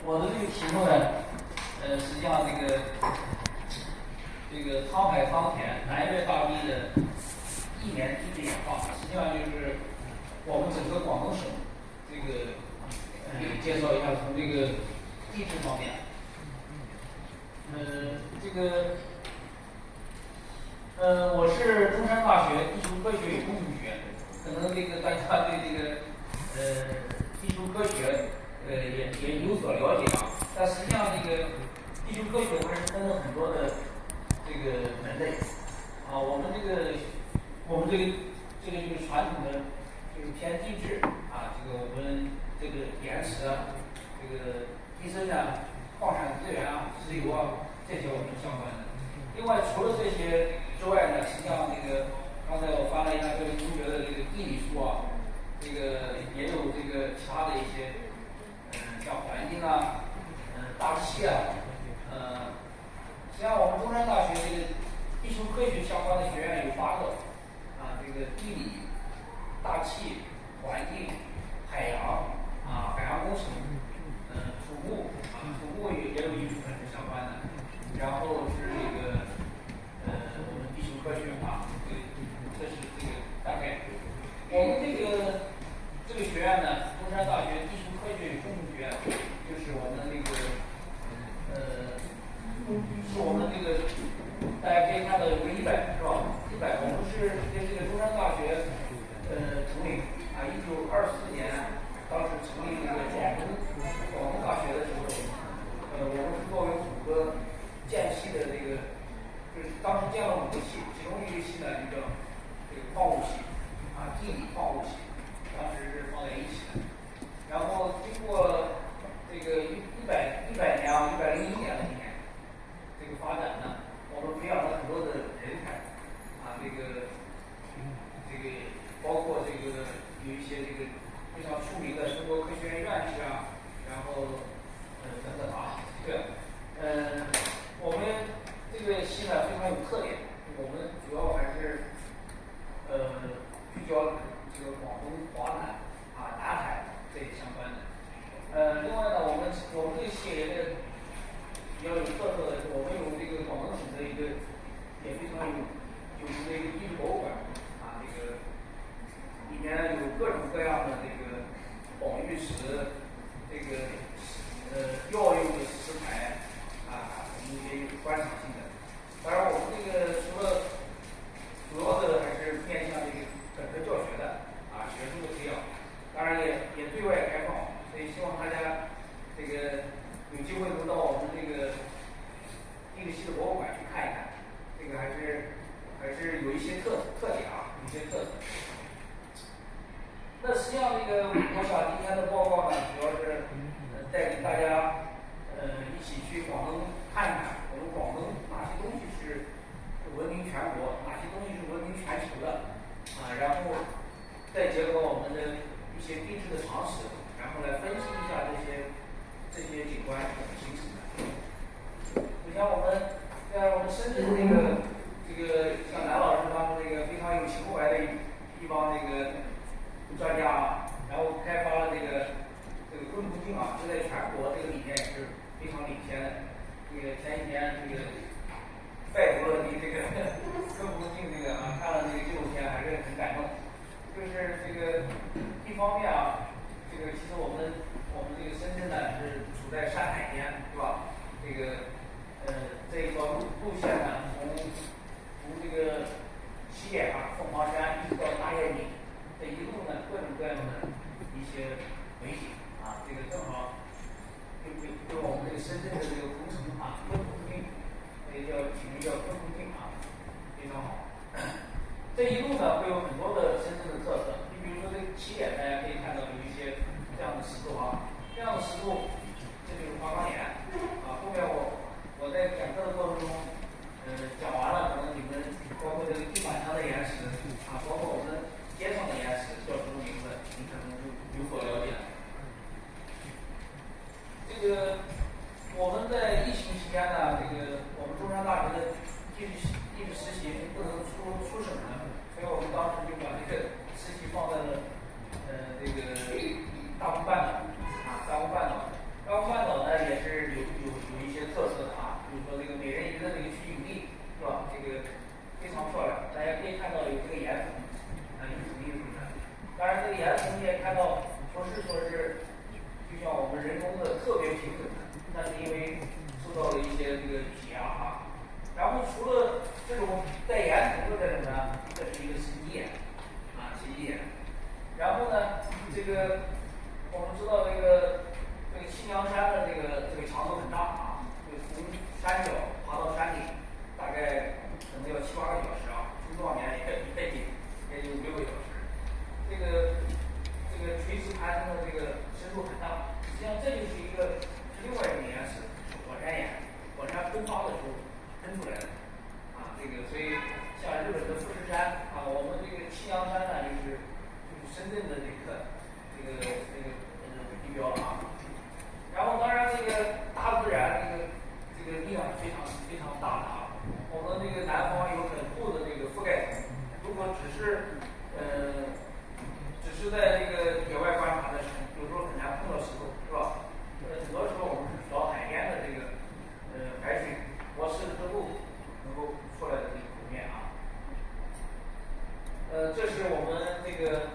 我的这个题目呢，实际上这个沧海桑田，南岳大地的一年一变化，实际上就是我们整个广东省这个介绍一下从这个地质方面，我是中山大学地球科学与工程学院，可能大家对地球科学也有所了解啊，但实际上地球科学它是分了很多的门类啊，我们就是传统的就是偏地质啊，我们岩石啊，地质啊，矿产资源啊，石油啊，这些我们相关的。另外，除了这些之外呢，实际上刚才我翻了一下各位同学的地理书啊，也有其他的一些像环境啊，大气啊，实际上我们中山大学地球科学相关的学院有8个啊，地理、大气、环境、海洋啊，海洋工程，土木啊，土木也有一部分是相关的，然后是我们地球科学啊，这是大概。我们这个学院呢，中山大学地球科学与工程学院，就是我们是我们大家可以看到有个100是吧？100，我们是跟中山大学成立啊，1924年当时成立广东大学的时候，我们是作为5个间隙的就是当时建了5个系，其中一个系呢就叫矿物系啊，地理矿物系，当时是放在一起的。然后经过100年啊，101年的一年，发展呢，我们培养了很多的人才啊，包括有一些非常出名的中国科学院院士啊，然后等等啊，我们这个系呢非常有特点，我们主要还是聚焦广东、华南啊、南海这些相关的。另外呢，我们这个系比较有特色的是，我们有广东省的也非常有名的地质博物馆啊，里面有各种各样的宝玉石，药用的石材啊，一些有观赏性的。当然，我们除了主要的还是面向本科教学的啊，学术的培养，当然也对外开放，所以希望大家有机会能到我们地理系的博物馆去看一看，还是有一些特点啊，有一些特色。那实际上我想今天的报告呢，主要是带领大家一起去广东看一看，我们广东哪些东西是闻名全国，哪些东西是闻名全球的啊，然后再结合我们的一些地质的常识，然后来分析一下这些景观是怎么形成的。首先我们深圳像南老师他们非常有情怀的一帮专家啊，然后开发了昆途径啊，这在全国理念是非常领先的。前几天拜读了昆途径啊，看了纪录片还是很感动。就是一方面啊，其实我们深圳呢是处在山海边，是吧？这一条路线呢，从起点啊，凤凰山一直到大业岭，这一路呢各种各样的一些美景啊，正好跟我们深圳的工程啊，昆途径，取名叫昆途径啊，非常好。这一路呢会有很多的深圳的特色，你比如说起点，大家可以看到有一些这样的石头啊，这样的石头，这就是花岗岩啊。后面我在讲课的过程中，讲完了，可能你们包括地板上的岩石啊，包括我们街上的岩石叫什么名字，你可能就有所了解了。我们在疫情期间呢，我们中山大学的地质实习是不能出省的，所以我们当时就把实习放在了大红半岛啊，大红半岛呢平整的，但是因为受到了一些这个挤压啊。然后除了这种带岩层的这种呢，这是一个洗衣眼啊，洗衣眼。然后呢，这个我们知道这个青羊山的这个强度很大啊，就从山脚爬到山顶，大概可能要7、8个小时啊，中壮年也就5、6个小时。这个垂直攀登的这个深度很大，实际上这就是另外一种岩石，是火山岩，火山喷发的时候喷出来的啊。这个所以像日本的富士山啊，我们这个青羊山呢，就是深圳的地标啊。然后当然这个大自然这个力量是非常非常大的啊。我们这个南方有很厚的这个覆盖层，如果只是在这个野外观察的时候，有时候很难碰到石头，是吧？很多时候我们是找海边的这个海水活湿了之后能够出来的这个湖面啊。这是我们这个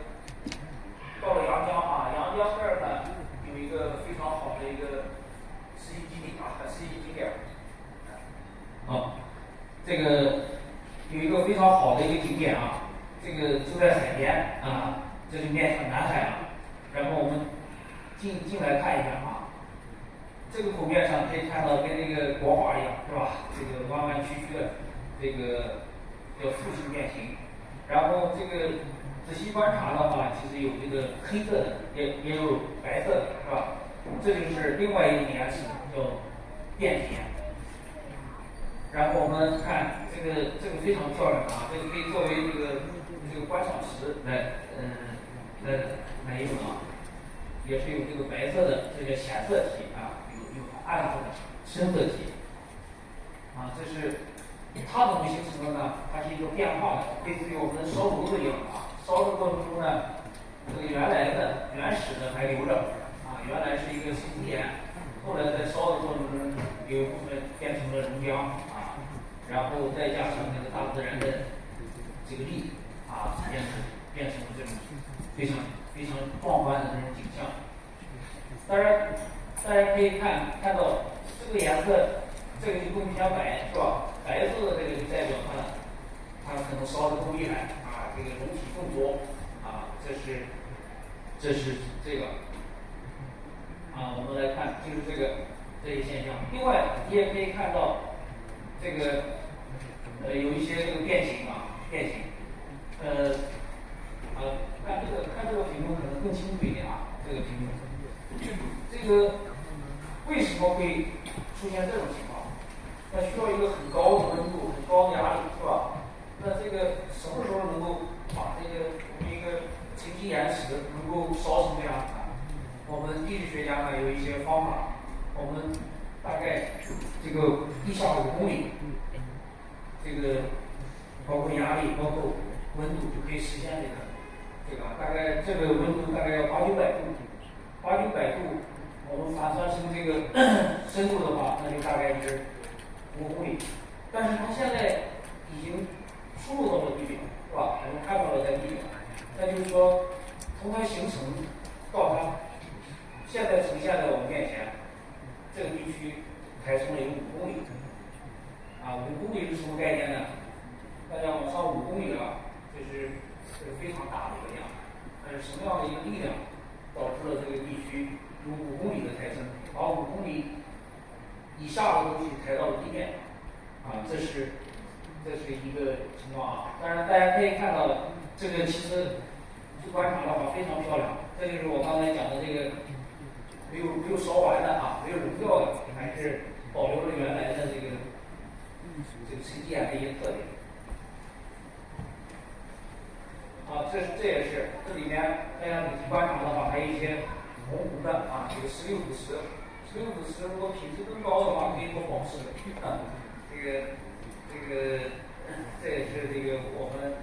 到了阳江啊，阳江这儿呢有一个非常好的一个实习基地啊，实习景点。这个有一个非常好的一个景点啊，这个就在海边啊，这就面向南海了。然后我们进来看一下啊，这个湖面上可以看到跟那个国画一样，是吧？这个弯弯曲曲的，这个叫复形变形。然后这个仔细观察的话，其实有这个黑色的，也有白色的，是吧？这就是另外一种岩石，叫变体岩。然后我们看这个非常漂亮啊，这个可以作为这个观赏石来用啊，也是有这个白色的这个显色体啊，有暗色的深色体啊，这是它怎么形成的呢？它是一个变化的，类似于我们烧炉子一样啊，烧的过程中呢，这个原来的原始的还留着啊，原来是一个石岩，后来在烧的过程中有一部分变成了熔浆啊。然后再加上这个大自然的这个力啊，变成了这种非常非常壮观的这种景象。当然，大家可以看到这个颜色，这个就更偏白，是吧？白色的这个就代表它可能烧的更厉害啊，这个熔体更多啊。这是这个啊，我们来看就是这一现象。另外，你也可以看到这个。有一些这个变形啊，变形，看这个屏幕可能更清楚一点啊，这个屏幕，这个为什么会出现这种情况？那需要一个很高的温度、很高的压力，是吧？那这个什么时候能够把我们一个沉积岩石能够烧成这样子？我们地质学家呢有一些方法，我们大概这个地下5公里。这个包括压力、包括温度，就可以实现这个大概这个温度大概要800、900度，800、900度，我们换算成这个深度的话，那就大概是5公里。但是它现在已经出入到了地表，是吧？我们看到了在地表，那就是说从它形成到它现在呈现在我们面前，这个地区还剩了有5公里。5公里是什么概念呢？大家往上5公里了，这是非常大的一个量。但是什么样的一个力量导致了这个地区有5公里的抬升，把5公里以下的东西抬到了地面啊？这是一个情况啊。当然，大家可以看到，这个其实去观察的话非常漂亮。这就是我刚才讲的这个没有烧完的啊，没有熔掉的，还是保留了原来的这个沉积岩的一些特点啊。这也是这里面大家仔细观察的话，还有一些模糊的啊，这个石榴子石如果品质更高的话，可以做宝石啊。这也是这个我们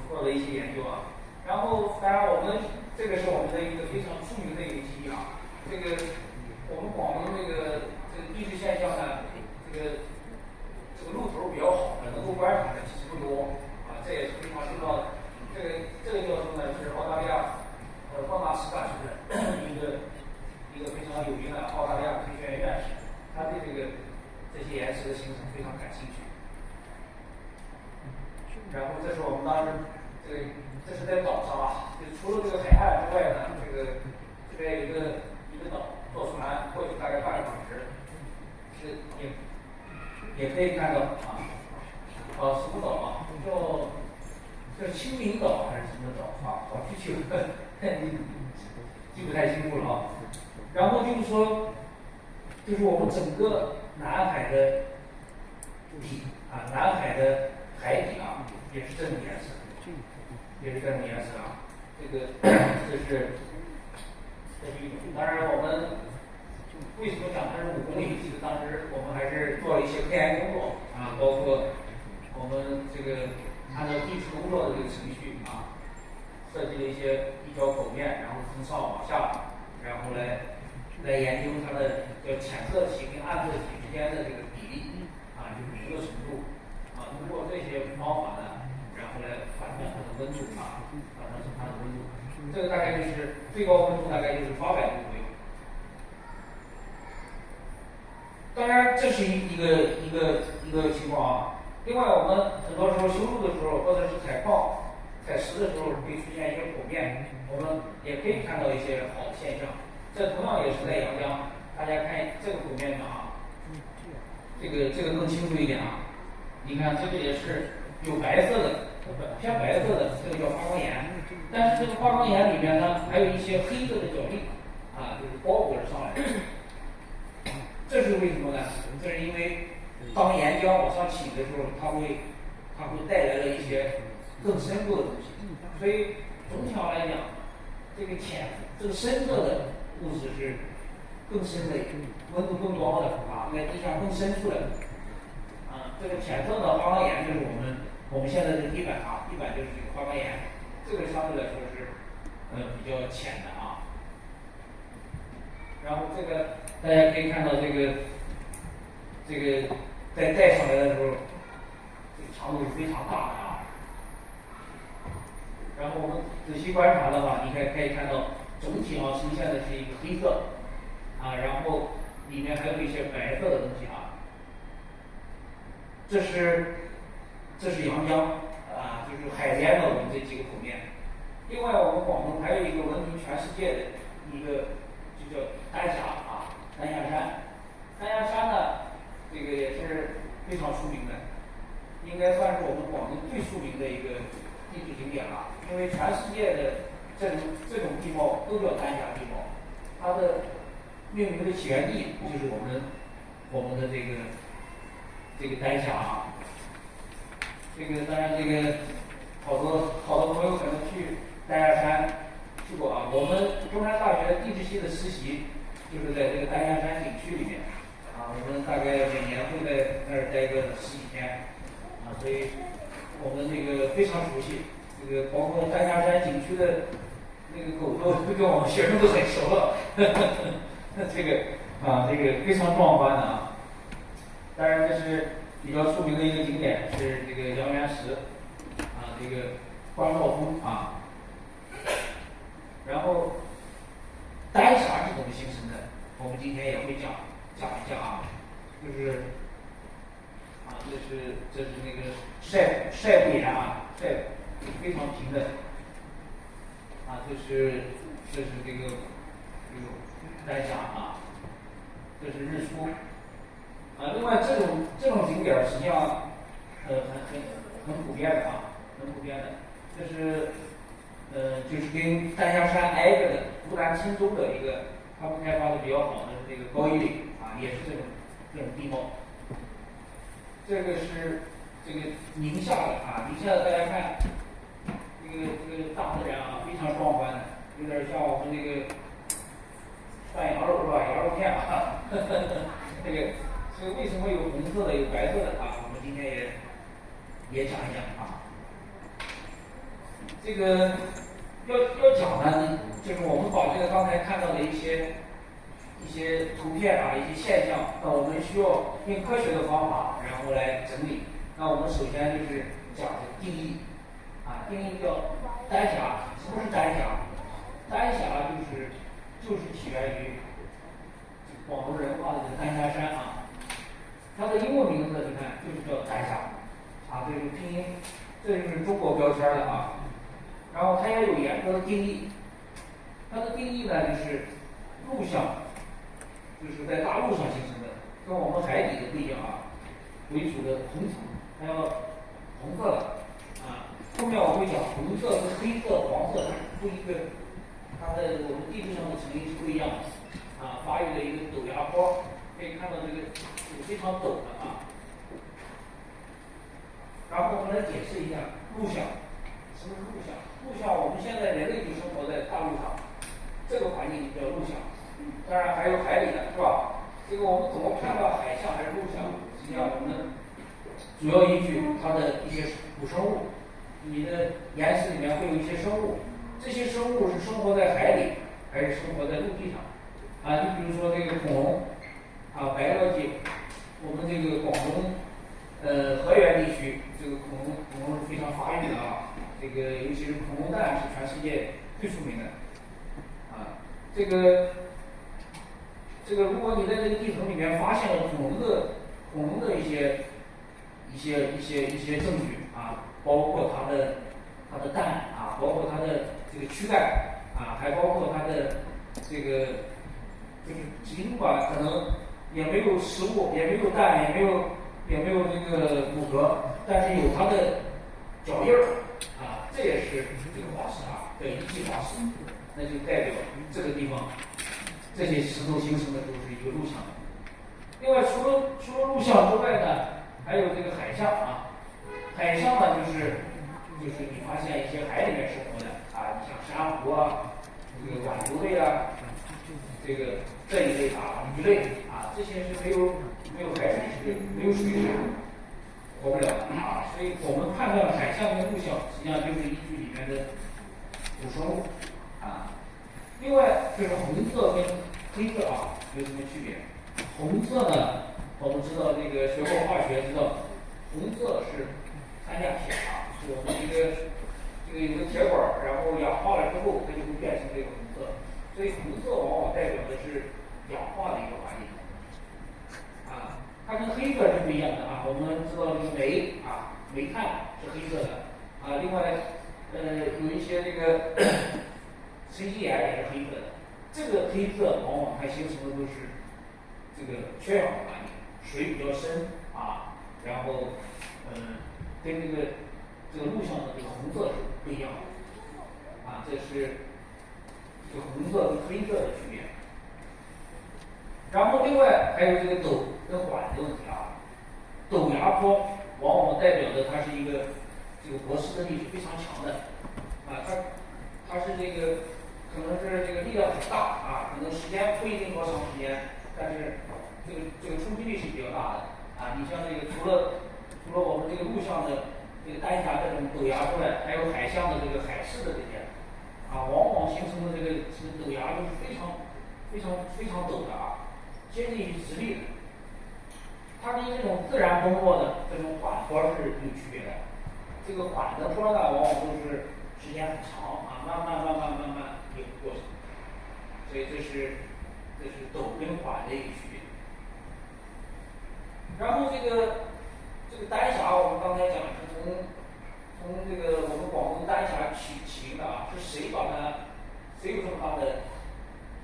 做的一些研究啊。然后当然这个是我们的一个非常出名的一个基地啊。这个我们广东这个地质现象呢，这个路头比较好的，能够观察的其实不多啊，这也是非常重要的。这个教授呢是澳大利亚放大石大学的一个非常有名的澳大利亚科大概半个小时，也可以看到啊，什么岛啊？叫清明岛还是什么岛啊？我具体记不太清楚了啊。然后就是说，就是我们整个南海的底啊，南海的海底啊，也是这种颜色，也是这种颜色啊。这是一种。当然，我们为什么讲它是5公里？其实当时我们还是做了一些科研工作啊，包括我们这个按照地质工作的这个程序啊，设计了一些地壳口面，然后从上往下，然后来研究它的叫浅色体跟暗色体之间的这个比例啊，就是一个程度啊。通过这些方法呢，然后来反正它的温度啊，反正它的温度，这个大概就是最高温度大概就是800度左右。当然，这是一个情况啊。另外，我们很多时候修路的时候，或者是采矿、采石的时候，会出现一些剖面，我们也可以看到一些好的现象。这同样也是在阳江，大家看这个剖面上啊，这个更清楚一点啊。你看这个也是有白色的，偏白色的，这个叫花岗岩。但是这个花岗岩里面呢，还有一些黑色的角砾啊，就是包裹着上来的。这是为什么呢？这是因为当岩浆往上起的时候，它会带来了一些更深度的东西。所以总体上来讲，这个深色的物质是更深的，温度更高的啊，在地下更深处的啊。这个浅色的花岗岩就是我们现在的地板啊，地板就是这个花岗岩，这个相对来说是比较浅的啊。然后这个大家可以看到这个在带上来的时候，这个强度是非常大的啊。然后我们仔细观察的话，你可以看到总体上呈现的是一个黑色啊，然后里面还有一些白色的东西啊。这是阳江啊，就是海边的我们这几个剖面。另外，我们广东还有一个闻名全世界的一个就叫丹霞啊，丹霞山。丹霞山呢，这个也是非常出名的，应该算是我们广东最出名的一个地质景点了。因为全世界的这种地貌都叫丹霞地貌，它的命名的起源地就是我们的这个丹霞啊。当然好多朋友可能去丹霞山去过啊。我们中山大学地质系的实习就是在这个丹霞山景区里面啊，我们大概每年会在那儿待个10几天啊，所以我们这个非常熟悉。这个包括丹霞山景区的那个狗都跟我们学生都很熟了，这个非常壮观的啊。当然这是比较出名的一个景点，是这个阳元石啊，这个关兆峰啊。然后丹霞是怎么形成的？我们今天也会讲一下啊，就是啊，这是那个晒不岩啊，非常平的啊，这是这个丹霞啊，这是日出啊。另外这种景点实际上很普遍的啊，很普遍的。这是就是跟丹霞山挨着的湖南郴州的一个他们开发的比较好的这个高一岭啊，也是这种地貌。这个是这个宁夏的啊，宁夏的大家看，这个大自然啊，非常壮观的，有点像我们这个涮羊肉是吧？羊肉片啊，这个为什么有红色的有白色的啊？我们今天也讲一讲啊。这个要讲呢，就是我们把这个刚才看到的一些图片啊，一些现象，那我们需要用科学的方法，然后来整理。那我们首先就是讲的定义啊，定义叫丹霞。什么是丹霞？丹霞就是起源于广东人画的这个丹霞山啊。它的英文名字你看就是叫丹霞啊，这是拼音，这就是中国标签的啊。然后它也有严格的定义，它的定义呢就是陆相就是在大陆上形成的，跟我们海底的不一样啊，为主的红层，还有红色的啊。后面我会讲红色跟黑色、黄色它是不一个，它的我们地质上的成因是不一样的啊，发育的一个陡崖坡，可以看到这个非常陡的啊。然后我们来解释一下陆相，什么是陆相？陆相我们现在人类就生活在大陆上，这个环境叫陆相，当然还有海里的，是吧？这个我们怎么判断海象还是陆相？实际上我们主要依据它的一些古生物，你的岩石里面会有一些生物，这些生物是生活在海里还是生活在陆地上？啊，你比如说这个恐龙，啊，白垩纪，我们这个广东河源地区，这个恐龙是非常发育的啊，这个尤其是恐龙蛋是全世界最出名的，啊，这个如果你在这个地层里面发现了恐龙的一些证据啊，包括它的蛋啊，包括它的这个躯干啊，还包括它的这个就是尽管可能也没有食物，也没有蛋，也没有这个骨骼，但是有它的脚印儿啊，这也是这个化石啊的遗迹化石，那就代表这个地方这些石头形成的都是一个陆相。另外，除了陆相之外呢，还有这个海象啊。海象呢，就是你发现一些海里面生活的啊，你像珊瑚啊，这个软流类啊，这一类啊，鱼类啊，这些是没有海水是没有水是活不了的啊。所以我们判断海象跟陆相，实际上就是依据里面的古生物啊。另外，就是红色跟黑色啊有什么区别？红色呢，我们知道这个学过化学知道，红色是三价铁啊，是我们这个有个铁管，然后氧化了之后，它就会变成这个红色。所以红色往往代表的是氧化的一个环境啊，它跟黑色是不一样的啊。我们知道这个煤啊，煤炭是黑色的啊。另外，有一些这个砷基岩也是黑色的。这个黑色往往它形成的都是这个缺氧的环境，水比较深啊，然后跟这个陆相的这个红色是不一样的啊，这是这个红色跟黑色的区别。然后另外还有这个陡跟缓的问题啊，陡崖坡往往代表的它是一个这个博士的力是非常强的啊，它是这个可能是这个力量很大啊，可能时间不一定多长时间，但是这个冲击力是比较大的啊。你像这个除了我们这个陆相的这个丹霞这种陡崖之外，还有海象的这个海蚀的这些啊，往往形成的这个陡崖都是非常陡的啊，接近于直立的。它跟这种自然崩落的这种缓坡是有区别的。这个缓的坡呢，往往都是时间很长啊，慢慢有过程。所以这是陡跟缓的一个区别。然后这个丹霞，我们刚才讲是从这个我们广东丹霞起名的啊，是谁有这么大的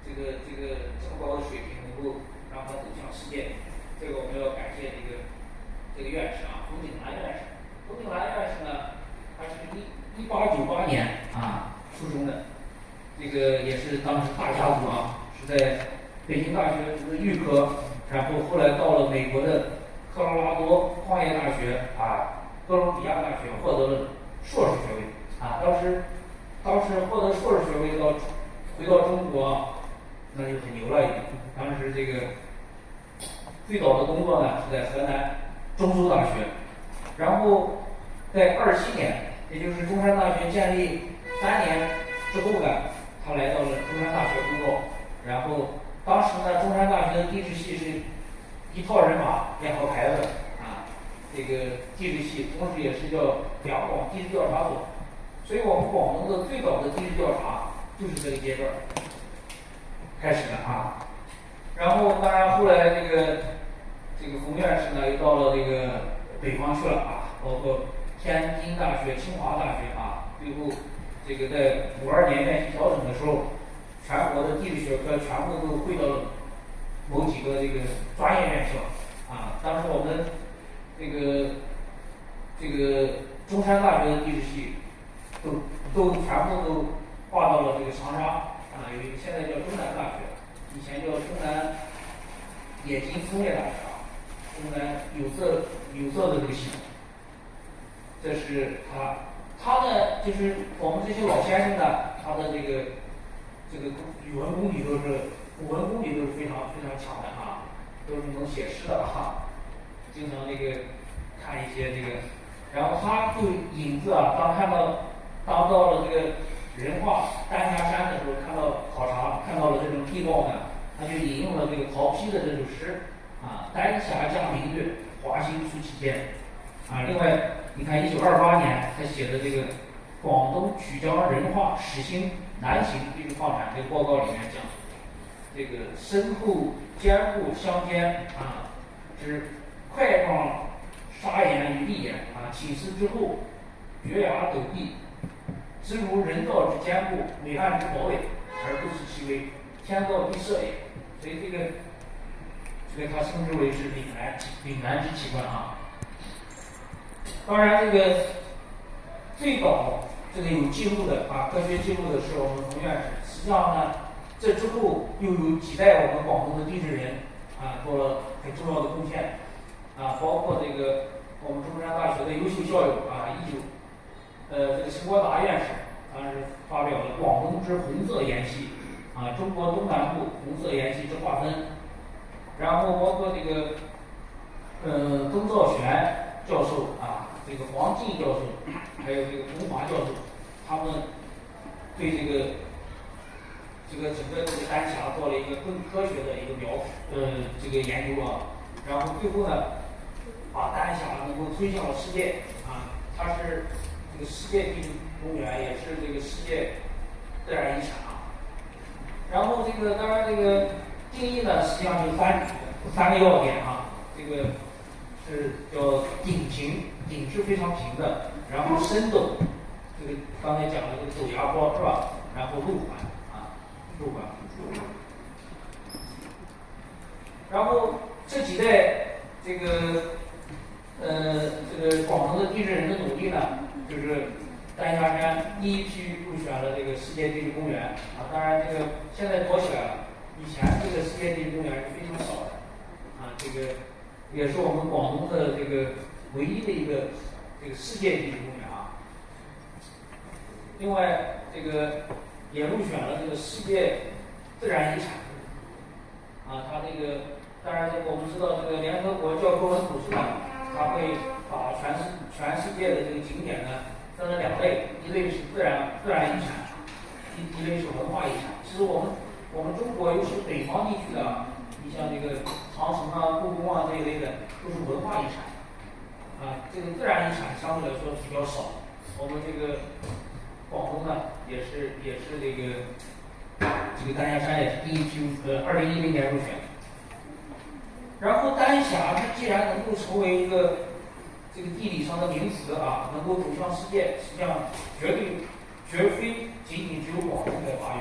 这么高的水平，能够让它走向世界？这个我们要感谢这个院士啊，冯景兰院士。冯景兰院士呢，他是1898年啊出生的，这个也是当时大家族啊，是在北京大学读的预科，然后后来到了美国的科罗拉多矿业大学啊，哥伦比亚大学获得了硕士学位啊。当时获得硕士学位回到中国，那就很牛了已经。当时这个最早的工作呢是在河南中州大学，然后在27年，也就是中山大学建立3年之后呢，他来到了中山大学工作。然后当时呢，中山大学的地质系是一套人马练好牌子啊，这个地质系同时也是叫两广地质调查所，所以我们广东的最早的地质调查就是这个阶段开始的啊。然后当然后来这个冯院士呢又到了这个北方去了啊，包括天津大学、清华大学啊，最后这个在52年院系调整的时候，全国的地质学科全部都汇到了某几个这个专业院校啊。当时我们这个中山大学的地质系都全部都划到了这个长沙啊，有一个现在叫中南大学，以前叫中南冶金工业大学啊，中南有色的这个系统。这是他呢，就是我们这些老先生呢，他的这个语文功底古文功底都是非常非常强的啊，都是能写诗的啊，经常看一些然后他就引自啊，当到了这个人化丹霞山的时候，考察看到了这种地貌呢，他就引用了这个曹丕的这首诗啊，丹霞降明月，华星出其间啊。另外，你看1928年他写的这个广东曲江人化始兴南行地质矿产这个报告里面讲，这个深厚坚固相间啊，之块状砂岩与砾岩啊，起司之后，绝崖陡壁，之如人造之坚固，伟岸之堡垒，而不失其微，天造地设也。所以这个他称之为是岭南之奇观啊。当然，最早有记录的啊，科学记录的是我们冯院士。实际上呢，这之后又有几代我们广东的地质人啊，做了很重要的贡献啊，包括我们中山大学的优秀校友啊，陈国达院士当时发表了广东之红色岩系啊，中国东南部红色岩系之划分，然后包括曾兆玄教授啊，黄进教授，还有洪华教授，他们对整个丹霞做了一个更科学的研究啊，然后最后呢，把丹霞能够推向了世界啊，它是世界地质公园，也是世界自然遗产啊。然后当然定义呢，实际上就三个要点啊，是叫顶是非常平的，然后深陡，刚才讲的陡崖坡是吧？然后路环，然后这几代广东的地质人的努力呢，就是丹霞山第一批入选了世界地质公园啊。当然现在多起来了，以前世界地质公园是非常少的啊。也是我们广东的唯一的一个世界地质公园啊。另外也入选了世界自然遗产啊。它当然我们知道联合国教科文组织呢，它会把全世界的景点呢分了两类，一类是自然遗产，一类是文化遗产。其实我们中国尤其北方地区的，你像长城啊、故宫啊这一类的，都是文化遗产啊。自然遗产相对来说比较少。我们广东呢，也是丹霞山也是第一批，2010年入选。然后丹霞它既然能够成为一个地理上的名词啊，能够走向世界，实际上绝非仅只有广东才发育。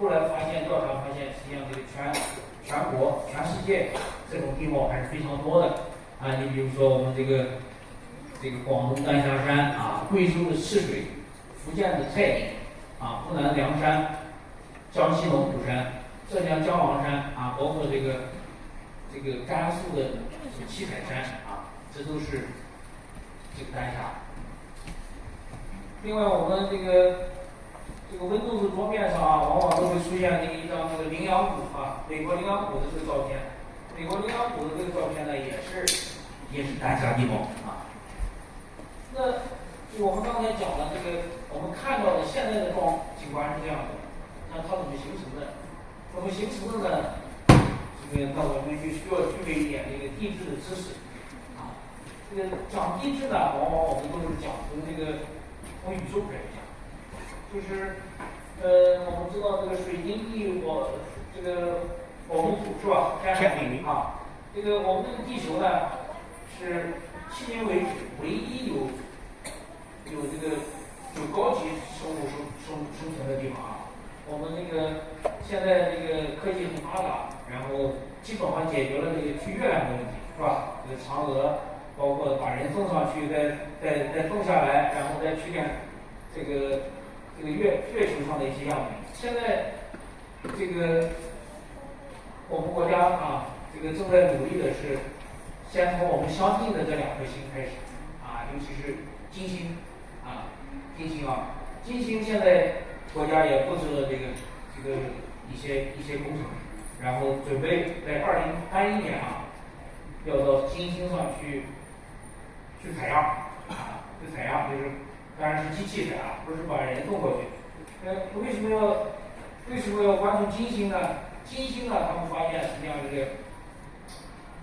后来调查发现，实际上全国全世界这种地貌还是非常多的啊。你比如说我们广东丹霞山啊，贵州的赤水，福建的蔡岭啊，湖南凉山，江西龙虎山，浙江江郎山啊，包括甘肃的七彩山啊，这都是丹霞。另外，我们温度的桌面上啊，往往都会出现一张羚羊谷啊，美国羚羊谷的照片。美国羚羊谷的照片呢，也是丹霞地貌啊。那我们刚才讲的我们看到的现在的景观是这样的，那它怎么形成的？怎么形成的呢？那我们就需要具备一点地质的知识啊。讲地质呢，往往我们都是讲从宇宙开始讲，就是我们知道水晶地火木土是吧？天海冥啊。我们地球呢，是迄今为止唯一有高级生物生存的地方啊。我们现在科技很发达，然后基本上解决了这个去月亮的问题，是吧？这个嫦娥，包括把人送上去，再送下来，然后再取点这个月球上的一些样品。现在这个我们国家啊，这个正在努力的是，先从我们相近的这2颗星开始啊，尤其是金星啊，金星现在国家也布置了这个一些工程，然后准备在2031年啊，要到金星上去采样啊，去采样，就是当然是机器采啊，不是把人送过去。为什么要关注金星呢？金星呢，他们发现实际上这个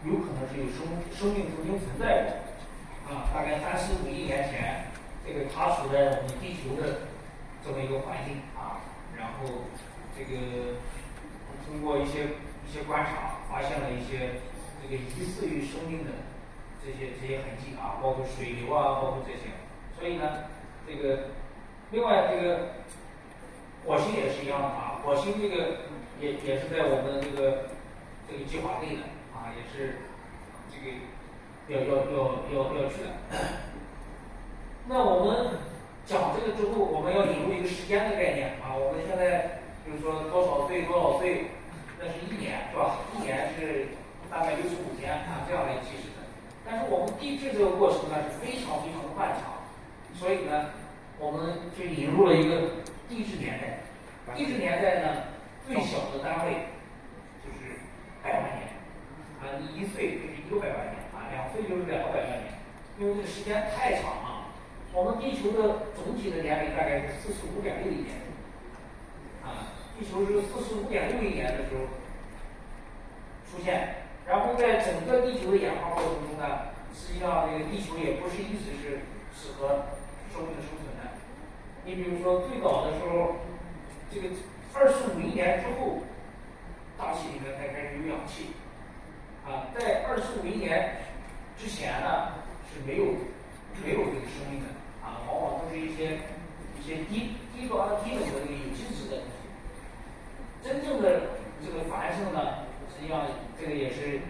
有可能是有生命曾经存在过啊，大概35亿年前，这个它处在我们地球的这么一个环境啊，然后这个通过一些观察，发现了一些这个疑似于生命的这些痕迹啊，包括水流啊，包括这些。所以呢，这个另外这个火星也是一样的啊，火星这个也是在我们这个计划内的啊，也是这个要去的。那我们讲这个之后，我们要引入一个时间的概念啊。我们现在就是说多少岁，那是1年是吧？1年是大概65天啊，这样来计时的。但是我们地质这个过程呢是非常漫长，所以呢，我们就引入了一个地质年代。地质年代呢，最小的单位就是100万年啊，你1岁就是100万年啊，2岁就是200万年，因为这个时间太长了。我们地球的总体的年龄大概是45.6亿年啊，地球是45.6亿年的时候出现，然后在整个地球的演化过程中呢，实际上这个地球也不是一直是适合生命的生存的。你比如说最早的时候，这个25亿年之后，大气里面才开始有氧气啊，在25亿年之前呢是没有这个生命的啊，往往都是一些低端的低等的这个有机质的东西。真正的这个繁盛呢，实际上这个也是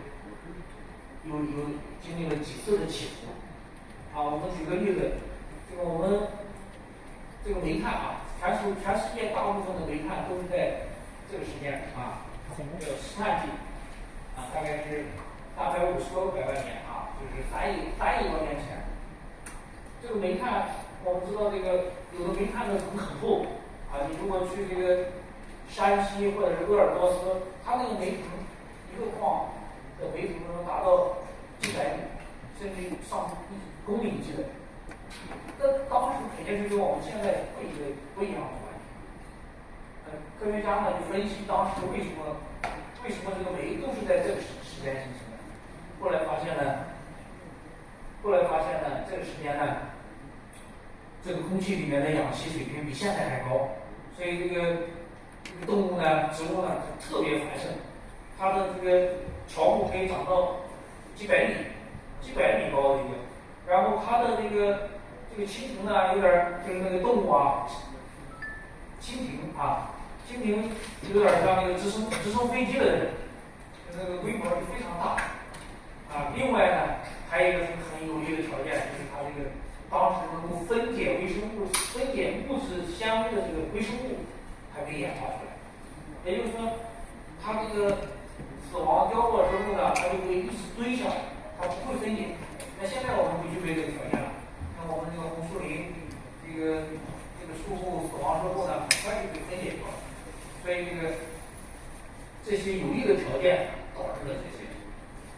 有经历了几次的起伏啊。我们举个例子，这个我们这个煤炭啊，全世界大部分的煤炭都是在这个时间啊，这个石炭纪啊，大概是850多个百万年啊，就是3亿多年前。这个煤炭，我们知道这个有的煤炭的层很厚啊，你如果去这个山西或者是鄂尔多斯，它那个煤层一个矿的煤层能达到几百米，甚至上1公里级的。那当时肯定是跟我们现在不一样的环境。科学家呢就分析当时为什么这个煤都是在这个时间形成的。后来发现呢，这个时间呢，这个空气里面的氧气水平比现在还高，所以这个动物呢、植物呢就特别繁盛，它的这个乔木可以长到几百米高的一个，然后它的这个蜻蜓呢，有点就是那个动物啊，蜻蜓有点像那个直升飞机的那个规模是非常大啊。另外呢，还有一个是很有利的条件，就是它这个当时能够分解物质纤维的这个微生物还没演化出来。也就是说，它这个死亡凋落之后呢，它就会一直堆上来，它不会分解。那现在我们不具备这个条件了。像我们这个红树林，这个树木死亡之后呢，很快就被分解掉了。所以这些有利的条件导致了这些。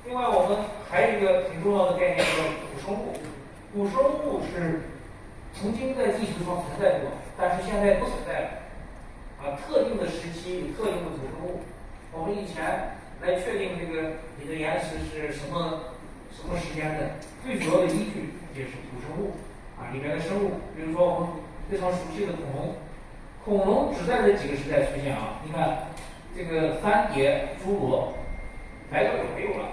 另外，我们还有一个很重要的概念叫古生物。古生物是曾经在地球上存在过，但是现在不存在了。啊，特定的时期有特定的古生物。我们以前来确定这个你的岩石是什么时间的，最主要的依据也是古生物啊里面的生物。比如说我们非常熟悉的恐龙只在这几个时代出现啊。你看这个三叠侏罗来多久没有了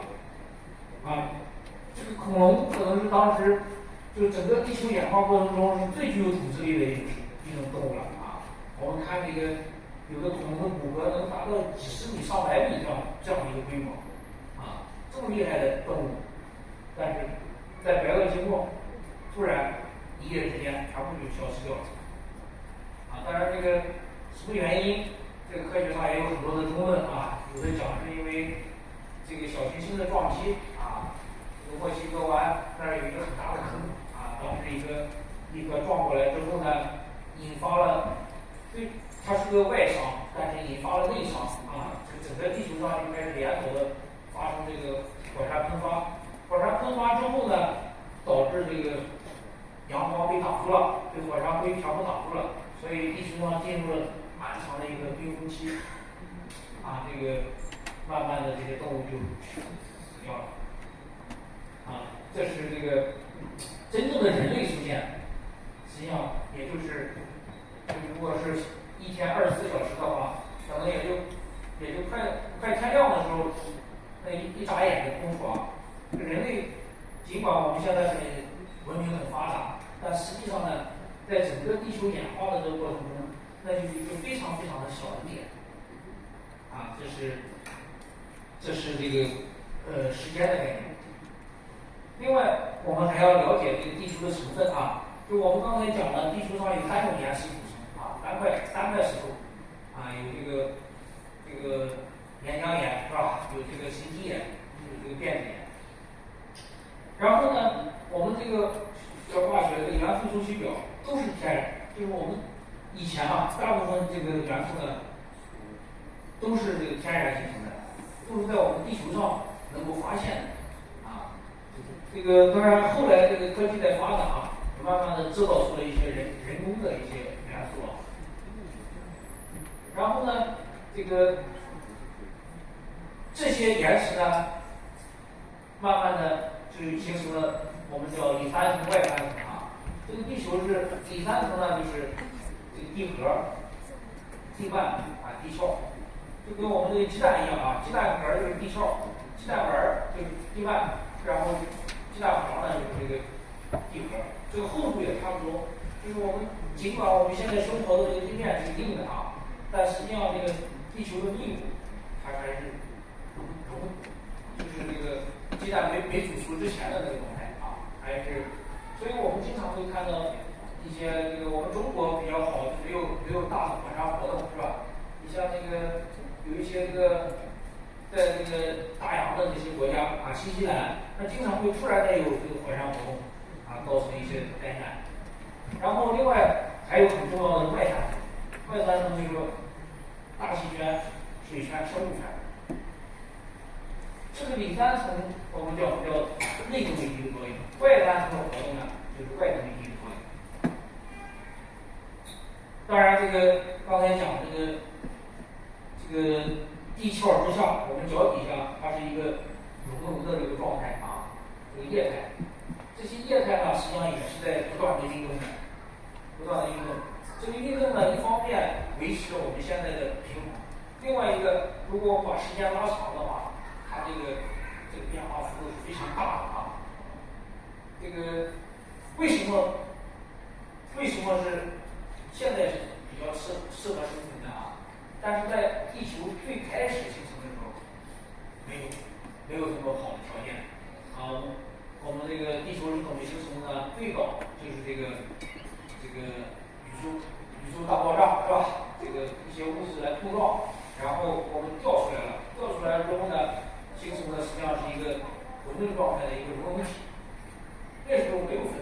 啊？这个恐龙可能是当时就整个地球演化过程中是最具有统治力的一种动物了啊。我们看这个有的恐龙的骨骼能达到几十米、上百米这样一个规模，啊，这么厉害的动物，但是在白垩纪末，突然一夜之间全部就消失掉了。啊，当然这个什么原因，这个科学上也有很多的争论啊，有的讲是因为这个小行星的撞击啊，这个墨西哥湾那儿有一个很大的坑啊，当时一个撞过来之后呢，引发了对它是个外伤，但是引发了内伤啊，这个整个地球上就开始连锁的发生这个火山喷发，火山喷发之后呢，导致这个阳光被挡住了，被火山灰全部挡住了，所以地球上进入了漫长的一个冰封期，啊，这个慢慢的这些动物就死掉了，啊，这是这个真正的人类出现，实际上也就是如果是一天24小时的话，可能也就快天亮的时候，那一眨眼的功夫啊，这个人类尽管我们现在是文明很发达，但实际上呢，在整个地球演化的这个过程中，那就是一个非常非常的小的点，啊，这是这个时间的概念。另外，我们还要了解这个地球的成分啊，就我们刚才讲了，地球上有3种岩石组成啊，三块石头啊，有这个岩浆岩是吧？有这个沉积岩，有这个变质岩。然后呢，我们这个学化学的元素周期表都是天然，就是我们以前啊，大部分这个元素呢都是这个天然形成的，都是在我们地球上能够发现的啊。这个当然后来这个科技在发展啊，慢慢的制造出了一些人工的一些元素啊。然后呢，这些岩石呢，慢慢的就形成了我们叫里三层外三层啊。这个地球是里三层呢，就是这个地核、地幔啊、地壳，就跟我们这个鸡蛋一样啊，鸡蛋壳就是地壳，鸡蛋白就是地幔，然后鸡蛋黄呢就是这个地核，这个厚度也差不多。就是我们尽管我们现在生活的这个地面是硬的啊，但实际上这个地球的密度它还是就是这个鸡蛋没煮熟之前的那个状态啊，还是，所以我们经常会看到一些这个我们中国比较好，没有大的火山活动是吧？你像那个有一些这个在这个大洋的这些国家啊，新西兰，那经常会突然的有这个火山活动啊，造成一些灾难。然后另外还有很重要的外三层，外三层就是说大气圈、水圈、生物圈。这个里三层我们叫内动力学作用，外三层的活动呢就是外动力学作用。当然，这个刚才讲这个地壳之下，我们脚底下它是一个熔的这个状态啊，这个液态。这些液态呢，实际上也是在不断的运动的，不断的运动。这个运动呢，一方面维持我们现在的平衡，另外一个，如果我们把时间拉长的话，它这个变化幅度是非常大的啊。这个为什么是现在是比较适合生存的啊？但是在地球最开始形成的时候，没有这么好的条件啊。我们这个地球是怎么形成的？最早就是这个宇宙大爆炸是吧？这个一些物质来碰撞，然后我们掉出来了，掉出来之后呢，形成的实际上是一个混沌状态的一个融合体。那时候没有分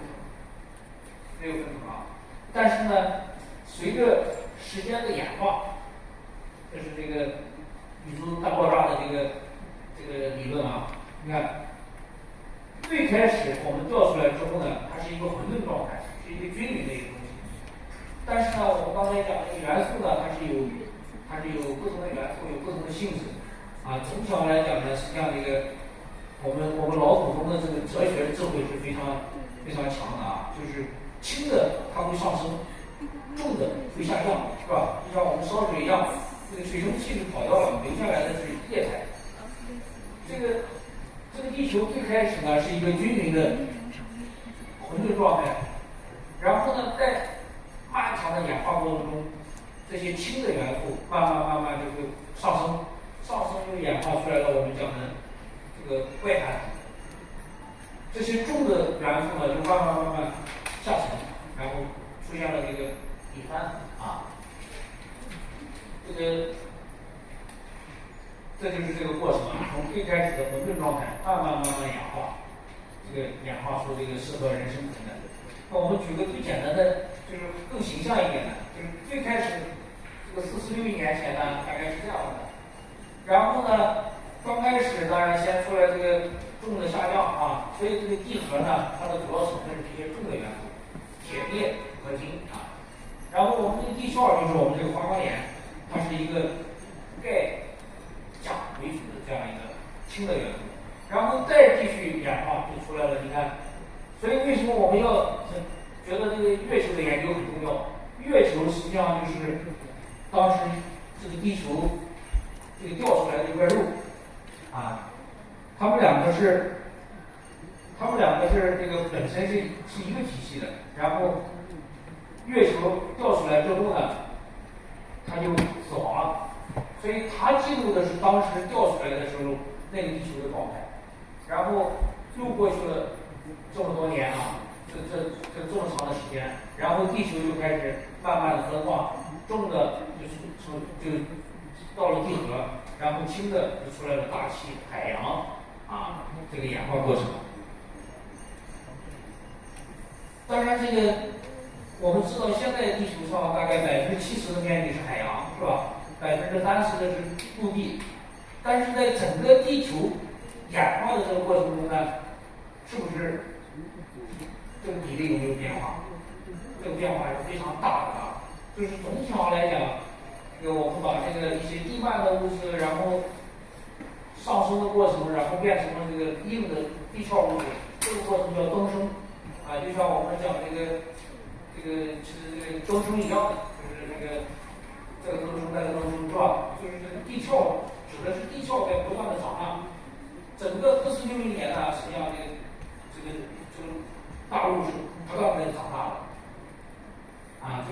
层啊。但是呢，随着时间的演化，这是这个宇宙大爆炸的这个理论啊。你看，最开始我们掉出来之后呢，它是一个混沌状态，是一个均匀的一个东西。但是呢，我们刚才讲的元素呢，它是有不同的元素，有不同的性质啊。从小来讲呢，实际上这个我们老祖宗的这个哲学智慧是非常非常强的啊，就是轻的它会上升，重的会下降，是吧？就像我们烧水一样，这个水蒸气是跑掉了，留下来的是液态。这个地球最开始呢是一个均匀的混沌状态，然后呢，在漫长的演化过程中，这些氢的元素慢慢就会上升就演化出来了我们讲的这个外含体。这些重的元素呢，就慢慢下沉，然后出现了这个乙酸啊。这就是这个过程啊，从最开始的混沌状态，慢慢氧化，这个演化出这个适合人生存的。那我们举个最简单的，就是更形象一点的，就是最开始这个46亿年前呢，大概是这样的。然后呢，刚开始当然先出来这个重的下降啊，所以这个地核呢，它的主要成分是这些重的元素，铁、镍和金啊。然后我们这个地壳就是我们这个花岗岩，它是一个钙、钾为主的这样一个氢的元素，然后再继续演化就出来了。你看，所以为什么我们要觉得这个月球的研究很重要？月球实际上就是当时这个地球这个掉出来的一块肉啊，它们两个是这个本身是一个体系的，然后月球掉出来之后呢，它就死亡了，所以它记录的是当时掉出来的时候那个地球的状态，然后又过去了这么多年啊，这么长的时间，然后地球就开始慢慢的分化，重的就到了地核，然后轻的就出来了大气、海洋啊，这个演化过程。当然，这个我们知道，现在地球上大概70%的面积是海洋，是吧？30%的是陆地，但是在整个地球演化的这个过程中呢，是不是这个比例有没有变化？这个变化是非常大的啊！就是总体上来讲，这个我们把这个一些地幔的物质，然后上升的过程，然后变成了这个硬的地壳物质，这个过程叫增生啊，就像我们讲这个增生一样的，就是这个增生那个增生是吧？就是这个地壳指的是地壳在不断的长大。整个46亿年呢，实际上这个大陆是不断的长大的啊，